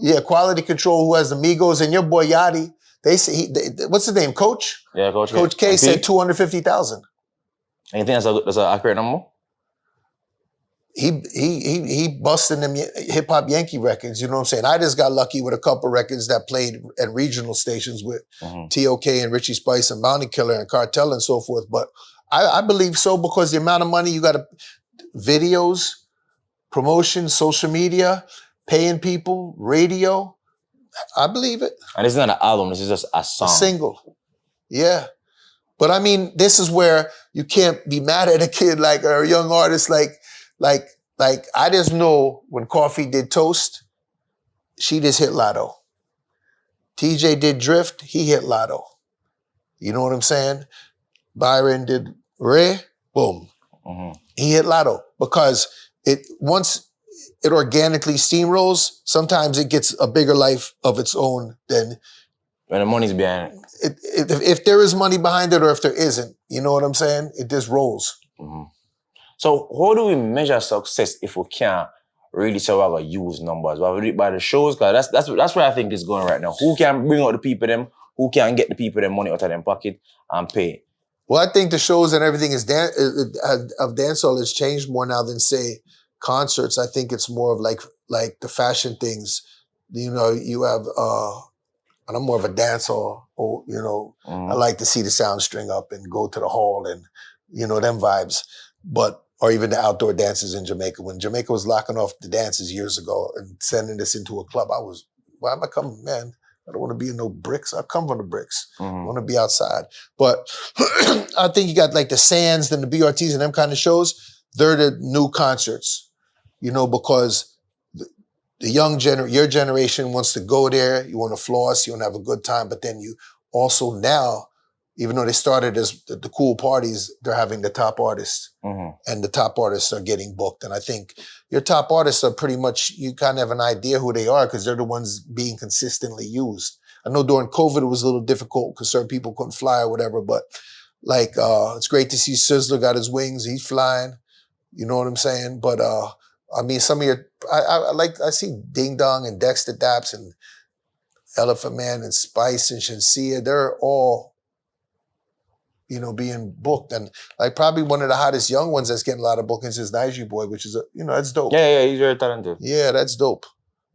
Yeah, Quality Control, who has the Migos, and your boy Yachty. They say what's his name? Coach? Yeah, Coach K. Coach K said 250,000. And you think that's an accurate number? He busting them hip hop Yankee records. You know what I'm saying? I just got lucky with a couple records that played at regional stations with TOK and Richie Spice and Bounty Killer and Cartel and so forth. But I believe so because the amount of money you got to videos, promotion, social media, paying people, radio. I believe it. And this is not an album. This is just a song. A single. Yeah. But I mean, this is where you can't be mad at a kid like or a young artist like I just know when Coffee did Toast, she just hit Lotto. TJ did Drift, he hit Lotto. You know what I'm saying? Byron did Ray, boom. He hit Lotto because once it organically steamrolls, sometimes it gets a bigger life of its own than when the money's behind it. If there is money behind it or if there isn't, you know what I'm saying? It just rolls. So how do we measure success if we can't really say we're going to use numbers? Well, we do it by the shows, because that's where I think it's going right now. Who can bring out the people them? Who can get the people them money out of them pocket and pay? Well, I think the shows and everything of dancehall has changed more now than, say, concerts. I think it's more of like the fashion things. You know, you have, and I'm more of a dancehall, you know, I like to see the sound string up and go to the hall and, you know, them vibes. Or even the outdoor dances in Jamaica. When Jamaica was locking off the dances years ago and sending us into a club, why am I coming, man? I don't want to be in no bricks. I come from the bricks. I want to be outside. But I think you got like the Sands and the BRTs and them kind of shows. They're the new concerts, you know, because the your generation wants to go there. You want to floss. You want to have a good time. But then you also now, even though they started as the cool parties, they're having the top artists. And the top artists are getting booked. And I think your top artists are pretty much, you kind of have an idea who they are because they're the ones being consistently used. I know during COVID it was a little difficult because certain people couldn't fly or whatever, but like it's great to see Sizzler got his wings, he's flying. You know what I'm saying? But I mean, some of your, I see Ding Dong and Dexter Daps and Elephant Man and Spice and Shansia, they're all, you know, being booked. And like probably one of the hottest young ones that's getting a lot of bookings is Naiju Boy, which is, you know, that's dope. Yeah, he's very talented. Yeah, that's dope.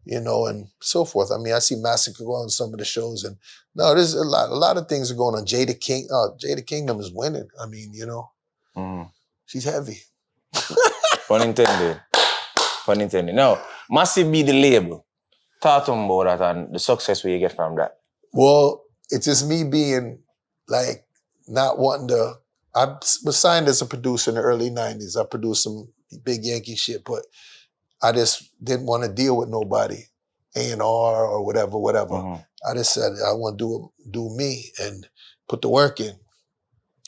You know, and so forth. I mean, I see Massacre go on some of the shows and no, there's a lot of things are going on. Jada Kingdom is winning. I mean, you know, she's heavy. Pun intended. Pun intended. Now, Massive be the label. Talk to him about that and the success we get from that. Well, it's just me being like, not wanting to, I was signed as a producer in the early 90s. I produced some big Yankee shit, but I just didn't want to deal with nobody, A&R or whatever. I just said, I want to do me and put the work in.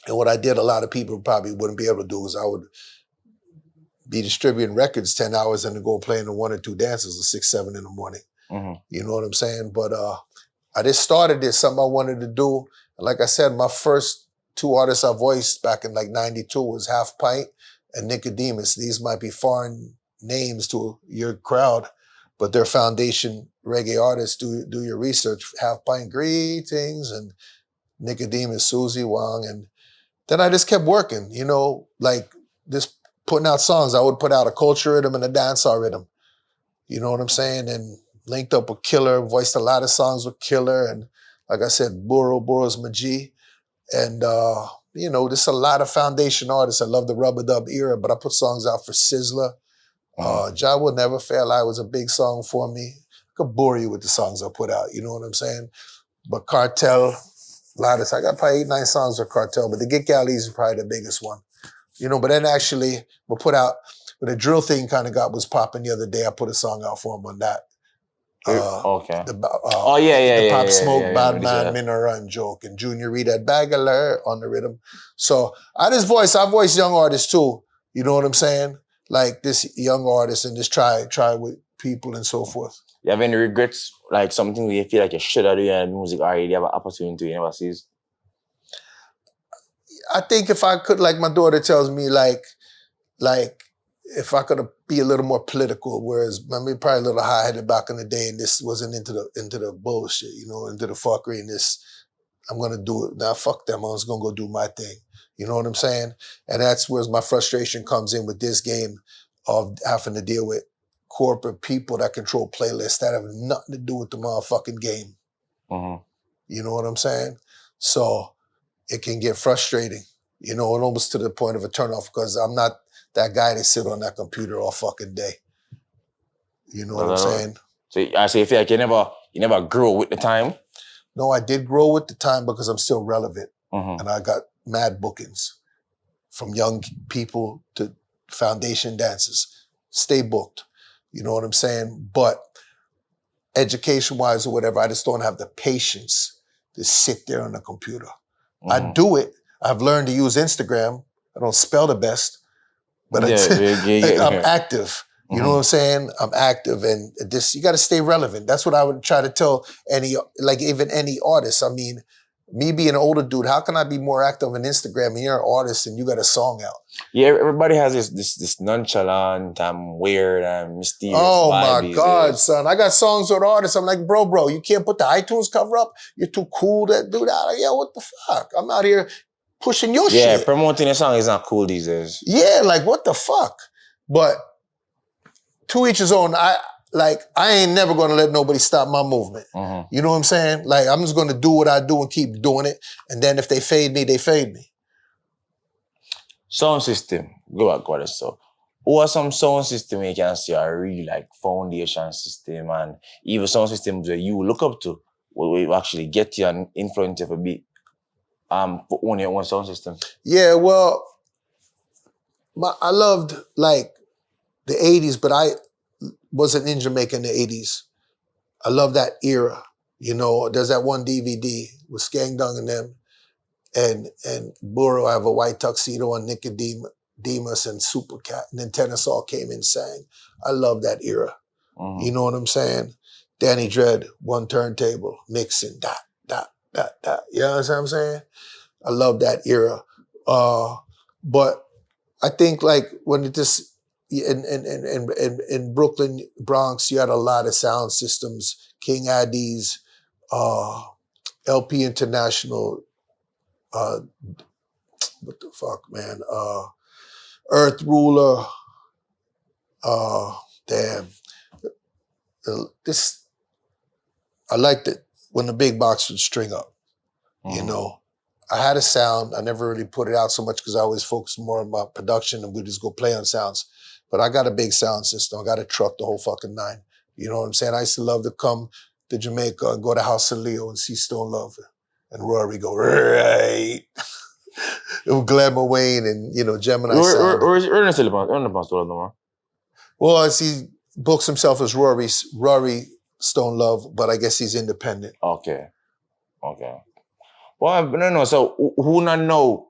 And what I did, a lot of people probably wouldn't be able to do is I would be distributing records 10 hours and then go playing the 1 or 2 dances at 6, 7 in the morning. You know what I'm saying? But I just started this, something I wanted to do. And like I said, my first 2 artists I voiced back in like 92 was Half Pint and Nicodemus. These might be foreign names to your crowd, but they're foundation reggae artists. Do your research. Half Pint, greetings, and Nicodemus, Susie Wong, and then I just kept working, you know, like just putting out songs. I would put out a culture rhythm and a dancehall rhythm. You know what I'm saying? And linked up with Killer, voiced a lot of songs with Killer, and like I said, Burro's my G. And you know, there's a lot of foundation artists. I love the rubber dub era, but I put songs out for Sizzler. Jabba Will Never Fail I was a big song for me. I could bore you with the songs I put out, you know what I'm saying? But Cartel, a lot of, I got probably 8, 9 songs with Cartel, but the Get Galleys is probably the biggest one. You know, but then actually, we put out, when the drill thing kind of was popping the other day, I put a song out for him on that. Okay. The yeah, Pop Smoke, yeah, Bad Man, Minna joke, and Junior Reed had Bag Alert on the rhythm. So I voice young artists too. You know what I'm saying? Like this young artist and just try with people and so forth. You have any regrets? Like something where you feel like you should have done in music or you have an opportunity you never sees? I think if I could, like my daughter tells me, like if I could be a little more political, whereas I mean probably a little high-headed back in the day, and this wasn't into the bullshit, you know, into the fuckery and this, I'm gonna do it. Now fuck them, I was gonna go do my thing. You know what I'm saying? And that's where my frustration comes in with this game of having to deal with corporate people that control playlists that have nothing to do with the motherfucking game. Mm-hmm. You know what I'm saying? So it can get frustrating, you know, and almost to the point of a turnoff because I'm not that guy that sit on that computer all fucking day. You know what I'm saying? So I say you feel like you never grow with the time? No, I did grow with the time because I'm still relevant. Mm-hmm. And I got mad bookings from young people to foundation dancers. Stay booked. You know what I'm saying? But education-wise or whatever, I just don't have the patience to sit there on the computer. Mm-hmm. I do it. I've learned to use Instagram. I don't spell the best, but I'm active. You know what I'm saying? I'm active, and this you got to stay relevant. That's what I would try to tell even any artist. I mean, me being an older dude, how can I be more active on Instagram and you're an artist and you got a song out? Yeah, everybody has this nonchalant, weird, mysterious Oh vibe my God, days. son. I got songs with artists. I'm like, bro, you can't put the iTunes cover up? You're too cool to do that. Yo, what the fuck? I'm out here pushing your shit. Yeah, promoting a song is not cool these days. Yeah, like what the fuck? But to each his own. I ain't never gonna let nobody stop my movement. Mm-hmm. You know what I'm saying? Like I'm just gonna do what I do and keep doing it. And then if they fade me, they fade me. Sound system. Go back what so. Who are some sound system you can see are really like foundation system and even sound systems that you look up to where you actually get you and influence you for be for own your own sound system? Yeah, well, I loved like the 80s, but I wasn't in Jamaica in the 80s. I love that era. You know, there's that one DVD with Skang Dung and them, and Burro have a white tuxedo on Nicodemus and Supercat, and then Tennis All came and sang. I love that era. Mm-hmm. You know what I'm saying? Danny Dredd, one turntable, mixing, dot. You know what I'm saying? I love that era. But I think like when it just, in Brooklyn, Bronx, you had a lot of sound systems. King Addies, LP International, what the fuck, man? Earth Ruler, damn. I liked it when the big box would string up, you know. I had a sound. I never really put it out so much because I always focused more on my production and we just go play on sounds. But I got a big sound system. I got a truck, the whole fucking nine. You know what I'm saying? I used to love to come to Jamaica and go to House of Leo and see Stone Love and Rory go, right. It was Glamour Wayne and, you know, Gemini sound. Or is Ernest still no more? Well, he books himself as Rory Stone Love, but I guess he's independent. Okay. Well, no. So who not know?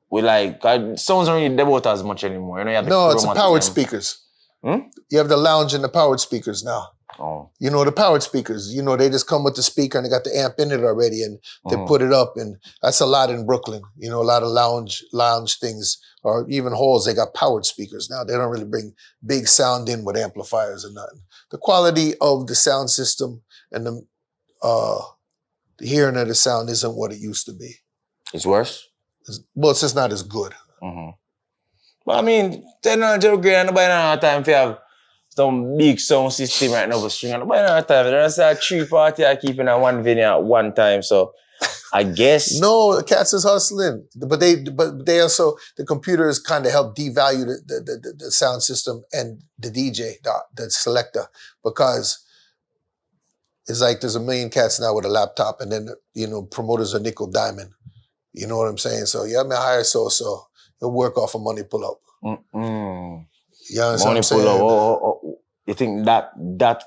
We like sounds don't really debut as much anymore. You know, you have no, it's the powered speakers. You have the lounge and the powered speakers now. Oh. You know, the powered speakers, you know, they just come with the speaker and they got the amp in it already and they put it up. And that's a lot in Brooklyn. You know, a lot of lounge things or even halls, they got powered speakers now. They don't really bring big sound in with amplifiers or nothing. The quality of the sound system and the The hearing of the sound isn't what it used to be. It's worse? It's just not as good. Mm-hmm. But I mean, technology upgrade, nobody don't have time to have some big sound system right now for string. Nobody don't have time. There's a 3-party I keep in one venue at one time. So I guess no, the cats is hustling, but they also the computers kind of help devalue the sound system and the DJ, the selector, because it's like there's a million cats now with a laptop, and then promoters are nickel diamond. You know what I'm saying? So yeah, I mean, hire so he'll work off a money pull up. You understand money what I'm saying? pull up. You think that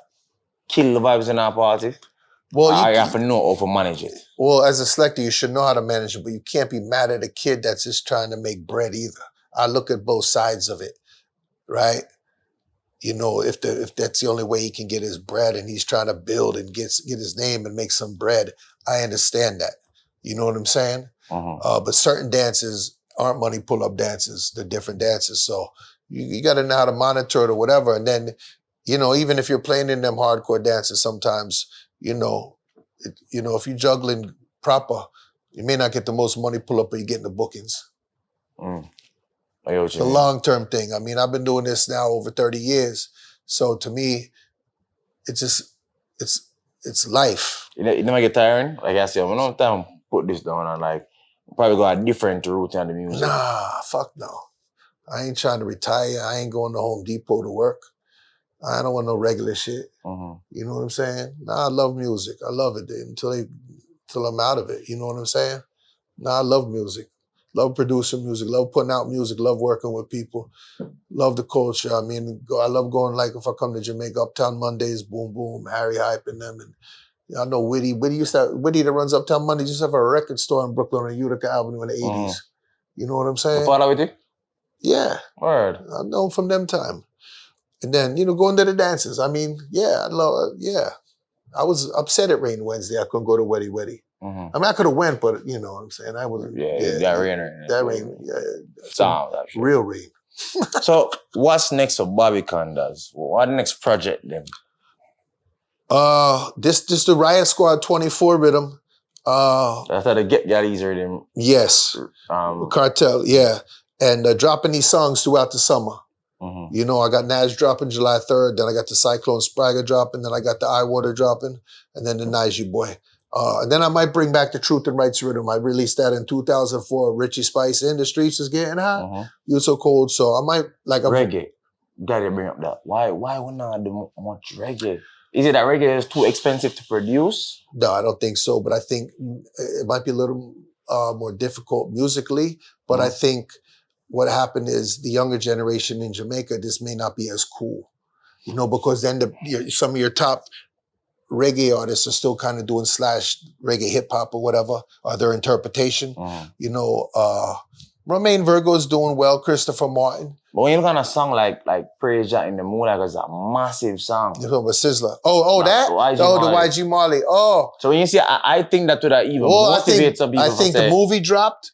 kill the vibes in our party? Well, you have to know how to manage it. Well, as a selector, you should know how to manage it, but you can't be mad at a kid that's just trying to make bread either. I look at both sides of it, right? If that's the only way he can get his bread and he's trying to build and get his name and make some bread, I understand that. You know what I'm saying? But certain dances aren't money pull-up dances. They're different dances. So you got to know how to monitor it or whatever. And then, even if you're playing in them hardcore dances, sometimes, if you're juggling proper, you may not get the most money pull-up, but you're getting the bookings. It's a long-term thing. I mean, I've been doing this now over 30 years. So to me, it's life. You never get tiring? Like I said, I don't time put this down and probably go a different route in the music. Nah, fuck no. I ain't trying to retire. I ain't going to Home Depot to work. I don't want no regular shit. You know what I'm saying? Nah, I love music. I love it until I'm out of it. You know what I'm saying? Nah, I love music. Love producing music. Love putting out music. Love working with people. Love the culture. I mean, I love going, if I come to Jamaica, Uptown Mondays, boom, boom, Harry Hype and them. And I know Whitty that runs Uptown Mondays used to have a record store in Brooklyn on Utica Avenue in the 80s. You know what I'm saying? Before that with you? Yeah. Word. I know him from them time. And then, going to the dances. I mean, yeah, I was upset at Rain Wednesday. I couldn't go to Weddy Weddy. I mean, I could have went, but you know what I'm saying? I wasn't. That rain. That rain. Sound. Real rain. So, what's next for Bobby Konders? What the next project then? This the Riot Squad 24 rhythm. That's how the Get Gallies rhythm. Yes. Cartel, yeah. And dropping these songs throughout the summer. I got Nash dropping July 3rd, then I got the Cyclone Sprague dropping, then I got the Eyewater dropping, and then the Naiju Boy. And then I might bring back the Truth and Rights rhythm. I released that in 2004. Richie Spice, In the Streets is Getting Hot. You So Cold. So I might reggae. Gotta bring up that. Why wouldn't I do much reggae? Is it that reggae is too expensive to produce? No, I don't think so. But I think it might be a little more difficult musically. But I think what happened is the younger generation in Jamaica, this may not be as cool, because then some of your top reggae artists are still kind of doing / reggae hip hop or whatever, or their interpretation. Romain Virgo is doing well, Christopher Martin. But when you look at a song like Praise Jah in the Mood, it's a massive song. You're talking about Sizzler. The YG Marley. Oh. So when you see, I think that would even motivate some people. I think the movie dropped.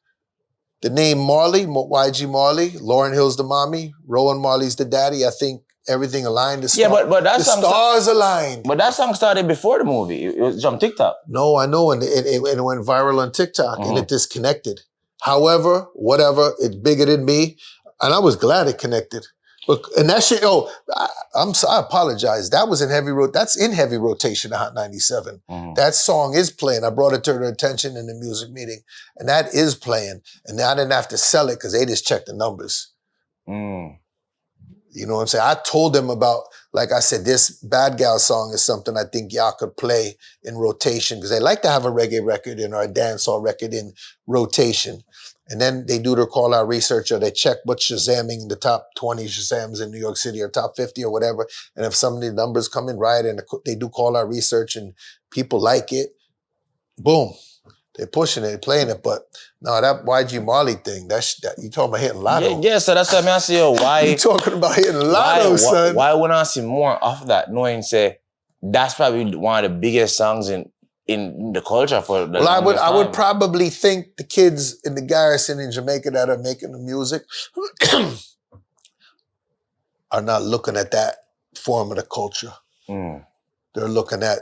The name Marley, YG Marley, Lauryn Hill's the mommy, Rowan Marley's the daddy. I think everything aligned. But that song stars aligned. But that song started before the movie. It was on TikTok. No, I know, and it went viral on TikTok, and it disconnected. However, whatever, it's bigger than me, and I was glad it connected. And that shit, I apologize. That was in that's in heavy rotation at Hot 97. That song is playing. I brought it to their attention in the music meeting, and that is playing. And I didn't have to sell it because they just checked the numbers. You know what I'm saying? I told them about, like I said, this Bad Gal song is something I think y'all could play in rotation because they like to have a reggae record or a dancehall record in rotation. And then they do their call-out research or they check what's Shazamming, the top 20 Shazams in New York City or top 50 or whatever. And if some of the numbers come in right and they do call-out research and people like it, boom, they're pushing it, they're playing it. But no, that YG Marley thing, that you talking about hitting lotto. Yeah, so that's what I see. Why you talking about hitting lotto, son? Why wouldn't I see more of that? Knowing, say, that's probably one of the biggest songs in the culture for the I would probably think the kids in the garrison in Jamaica that are making the music are not looking at that form of the culture. They're looking at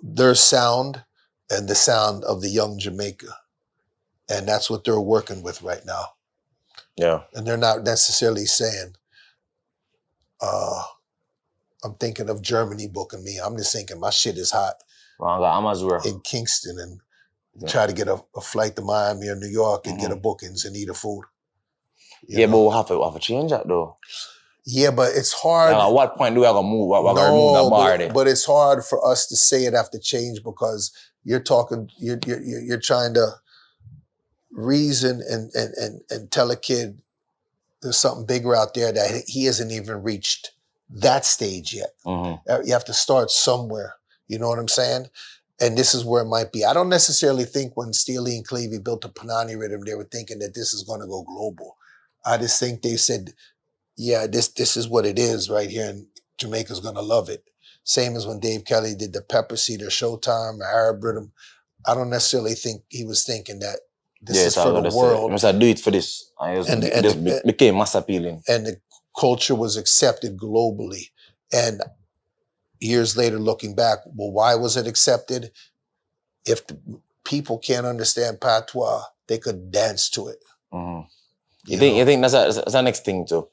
their sound and the sound of the young Jamaica. And that's what they're working with right now. Yeah. And they're not necessarily saying, I'm thinking of Germany booking me. I'm just thinking my shit is hot in Kingston and try to get a flight to Miami or New York and get a bookings and eat a food. Yeah, but we'll have to change that though. Yeah, but it's hard. At what point do we have to move? We're gonna remove the bar there. But it's hard for us to say it have to change because you're trying to reason and tell a kid there's something bigger out there that he hasn't even reached that stage yet. You have to start somewhere. You know what I'm saying? And this is where it might be. I don't necessarily think when Steely and Clevie built the Panani rhythm, they were thinking that this is going to go global. I just think they said, yeah, this is what it is right here, and Jamaica's going to love it. Same as when Dave Kelly did the Pepper Seed or Showtime or Arab Rhythm. I don't necessarily think he was thinking that this is for the world. I do it for this. It became mass appealing. And the culture was accepted globally. And years later, looking back, well, why was it accepted? If the people can't understand patois, they could dance to it. You think that's the next thing too?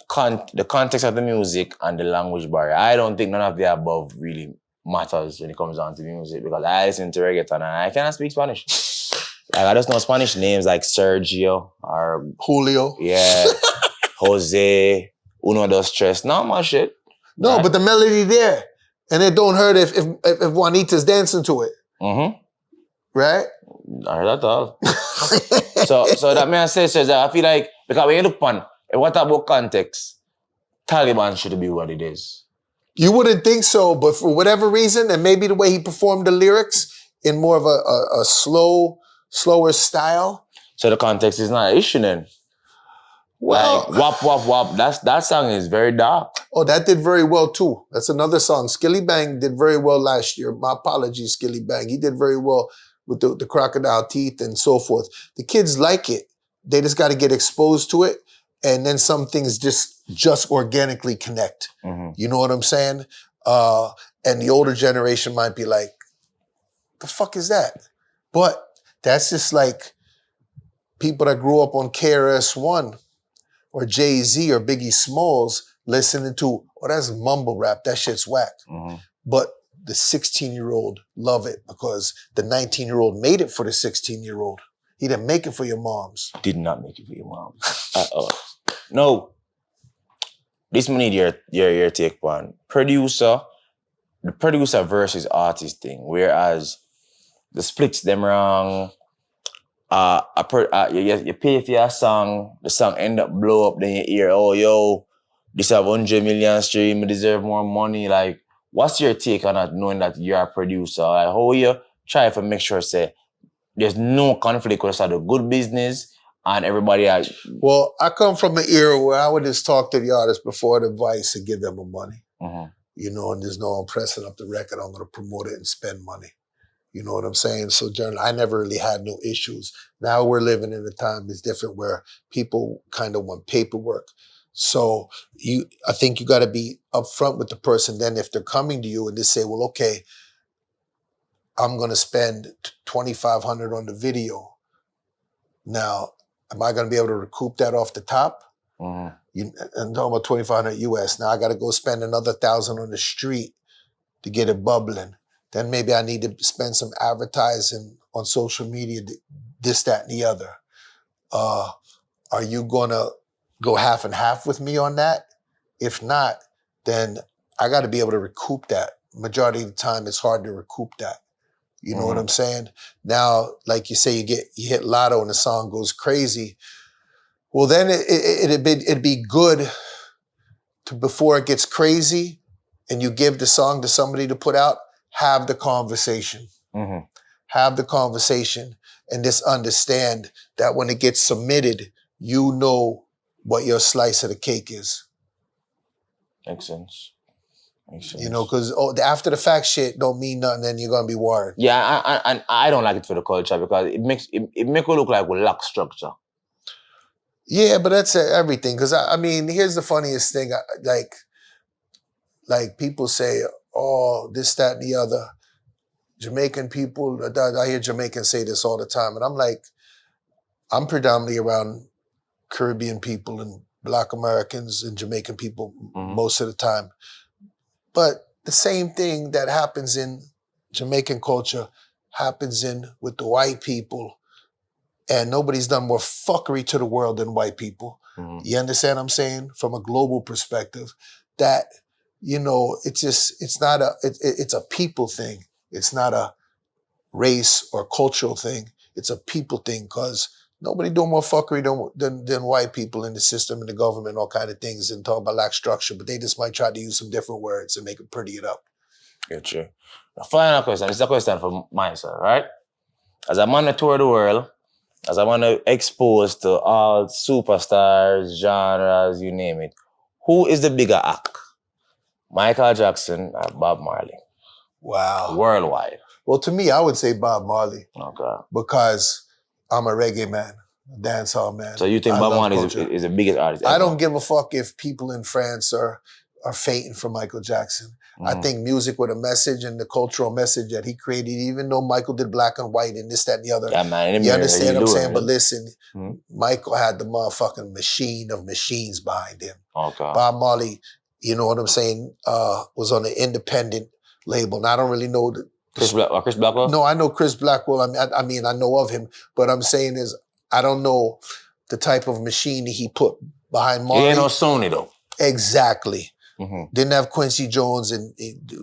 The context of the music and the language barrier. I don't think none of the above really matters when it comes down to music because I listen to reggaeton and I cannot speak Spanish. Like I just know Spanish names like Sergio or Julio. Yeah. Jose, Uno Dos Tres. Not much shit. No, but the melody there. And it don't hurt if Juanita's dancing to it. Right? I heard that all. so that means I feel like because when you look upon what about context, Taliban should be what it is. You wouldn't think so, but for whatever reason, and maybe the way he performed the lyrics in more of a slower style. So the context is not an issue then. Well, like, wop, wop, wop. That song is very dark. Oh, that did very well too. That's another song. Skilly Bang did very well last year. My apologies, Skilly Bang. He did very well with the crocodile teeth and so forth. The kids like it. They just got to get exposed to it. And then some things just organically connect. You know what I'm saying? And the older generation might be like, the fuck is that? But that's just like people that grew up on KRS-One or Jay-Z or Biggie Smalls listening to, oh, that's mumble rap. That shit's whack. But the 16-year-old love it because the 19-year-old made it for the 16-year-old. He didn't make it for your moms. Did not make it for your moms. No. This may need your take on the producer versus artist thing, whereas the splits them wrong. You pay for your song, the song end up blow up, then you hear, oh yo, this have 100 million stream, I deserve more money. Like, what's your take on that, knowing that you're a producer? Like, how you try to make sure say there's no conflict because it's a good business and everybody else. Well, I come from an era where I would just talk to the artist before the advice and give them the money. You know, and there's no I'm pressing up the record, I'm gonna promote it and spend money. You know what I'm saying? So I never really had no issues. Now we're living in a time that's different where people kind of want paperwork. So I think you gotta be upfront with the person. Then if they're coming to you and they say, well, okay, I'm gonna spend $2,500 on the video. Now, am I gonna be able to recoup that off the top? I'm talking about $2,500 US. Now I gotta go spend another $1,000 on the street to get it bubbling. Then maybe I need to spend some advertising on social media, this, that, and the other. Are you gonna go half and half with me on that? If not, then I gotta be able to recoup that. Majority of the time, it's hard to recoup that. You know what I'm saying? Now, like you say, you hit lotto and the song goes crazy. Well, then it'd be good to, before it gets crazy and you give the song to somebody to put out, have the conversation. Have the conversation and just understand that when it gets submitted, you know what your slice of the cake is. Makes sense. You know, because after the fact shit don't mean nothing, and you're gonna be worried. Yeah, and I don't like it for the culture because it makes it look like we lack structure. Yeah, but that's everything. Because I mean, here's the funniest thing. Like people say, oh, this, that, and the other. Jamaican people, I hear Jamaicans say this all the time, and I'm like, I'm predominantly around Caribbean people and Black Americans and Jamaican people most of the time. But the same thing that happens in Jamaican culture happens with the white people, and nobody's done more fuckery to the world than white people. You understand what I'm saying? From a global perspective, that, you know, it's a people thing. It's not a race or cultural thing. It's a people thing, because nobody doing more fuckery than white people in the system, in the government, all kind of things, and talk about lack structure, but they just might try to use some different words and make it pretty it up. Get you. The final question, this is a question for myself, right? As a man that tour the world, as a man exposed to all superstars, genres, you name it, who is the bigger act? Michael Jackson or Bob Marley? Wow. Worldwide. Well, to me, I would say Bob Marley. Okay. Because I'm a reggae man, a dancehall man. So you think Bob Marley is the biggest artist ever? I don't give a fuck if people in France are fainting for Michael Jackson. I think music with a message and the cultural message that he created, even though Michael did black and white and this, that, and the other. Yeah, man. You understand what I'm saying? But listen, Michael had the motherfucking machine of machines behind him. Okay. Bob Marley, you know what I'm saying, was on an independent label. And I don't really know Chris Blackwell? No, I know Chris Blackwell. I mean, I know of him. But I'm saying is, I don't know the type of machine he put behind Marley. He ain't no Sony, though. Exactly. Didn't have Quincy Jones, and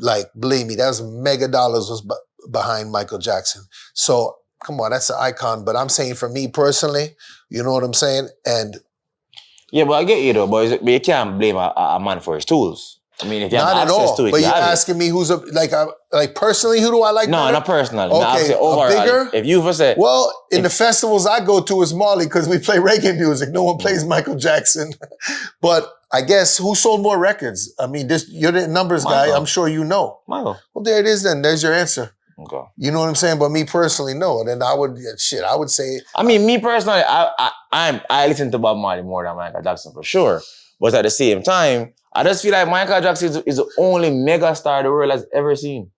like, believe me, that was mega dollars was behind Michael Jackson. So, come on, that's an icon. But I'm saying for me personally, you know what I'm saying? And yeah, but I get you though, but you can't blame a man for his tools. I mean, if you have not access to it, but you you're have asking me who's like personally, who do I like? No, better? not personally. Okay, No, I'm saying overall. bigger? If you for say, well, in the festivals I go to is Marley, because we play reggae music. No one plays Michael Jackson. But I guess who sold more records? I mean, you're the numbers guy. I'm sure you know. Michael. Well, there it is then. There's your answer. Okay. You know what I'm saying? But me personally, no. Then I would say. I mean, me personally, I listen to Bob Marley more than Michael Jackson for sure. But at the same time, I just feel like Michael Jackson is the only mega star the world has ever seen.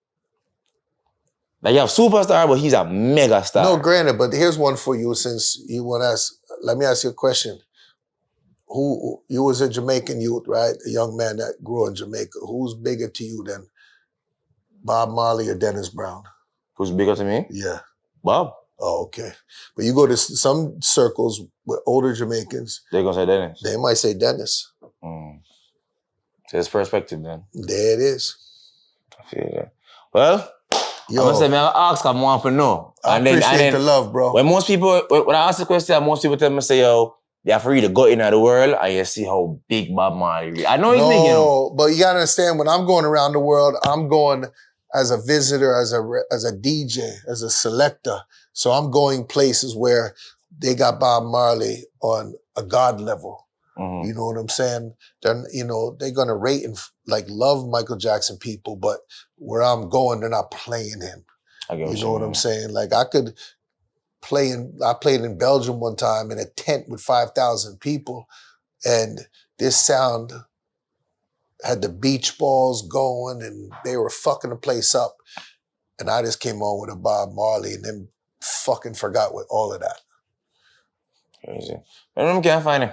Like, you have superstar, but he's a mega star. No, granted, but here's one for you, since you want to ask. Let me ask you a question. You was a Jamaican youth, right? A young man that grew in Jamaica. Who's bigger to you than Bob Marley or Dennis Brown? Who's bigger to me? Yeah. Bob. Oh, okay. But you go to some circles with older Jamaicans. They're going to say Dennis. They might say Dennis. So it's perspective then. There it is. I feel that. Well, I'm going to say, man, I ask, I want to know. I appreciate the love, bro. When I ask the question, most people tell me, say, yo, you have to really go into the world and you see how big Bob Marley is. I know he's big, you know. But you got to understand, when I'm going around the world, I'm going as a visitor, as a DJ, as a selector. So I'm going places where they got Bob Marley on a God level. You know what I'm saying? They're going to rate and love Michael Jackson people, but where I'm going, they're not playing him. You know what I'm saying? Like, I played in Belgium one time in a tent with 5,000 people, and this sound had the beach balls going, and they were fucking the place up. And I just came on with a Bob Marley, and then fucking forgot with all of that. Crazy. Where can I find him?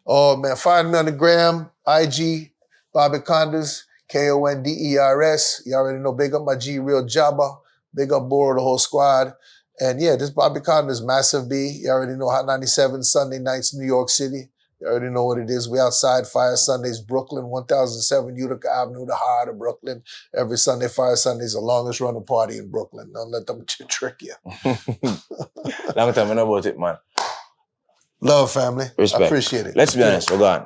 Oh, man, find me on the gram, IG, Bobby Konders, Konders. You already know, big up my G, Real Jabba. Big up Boro, the whole squad. And yeah, this Bobby Konders, Massive B. You already know, Hot 97, Sunday nights, New York City. You already know what it is. We outside Fire Sundays, Brooklyn, 1007 Utica Avenue, the heart of Brooklyn. Every Sunday, Fire Sundays, the longest running party in Brooklyn. Don't let them trick you. Long time I know about it, man. Love, family. Respect. I appreciate it. Let's be honest, we're gone.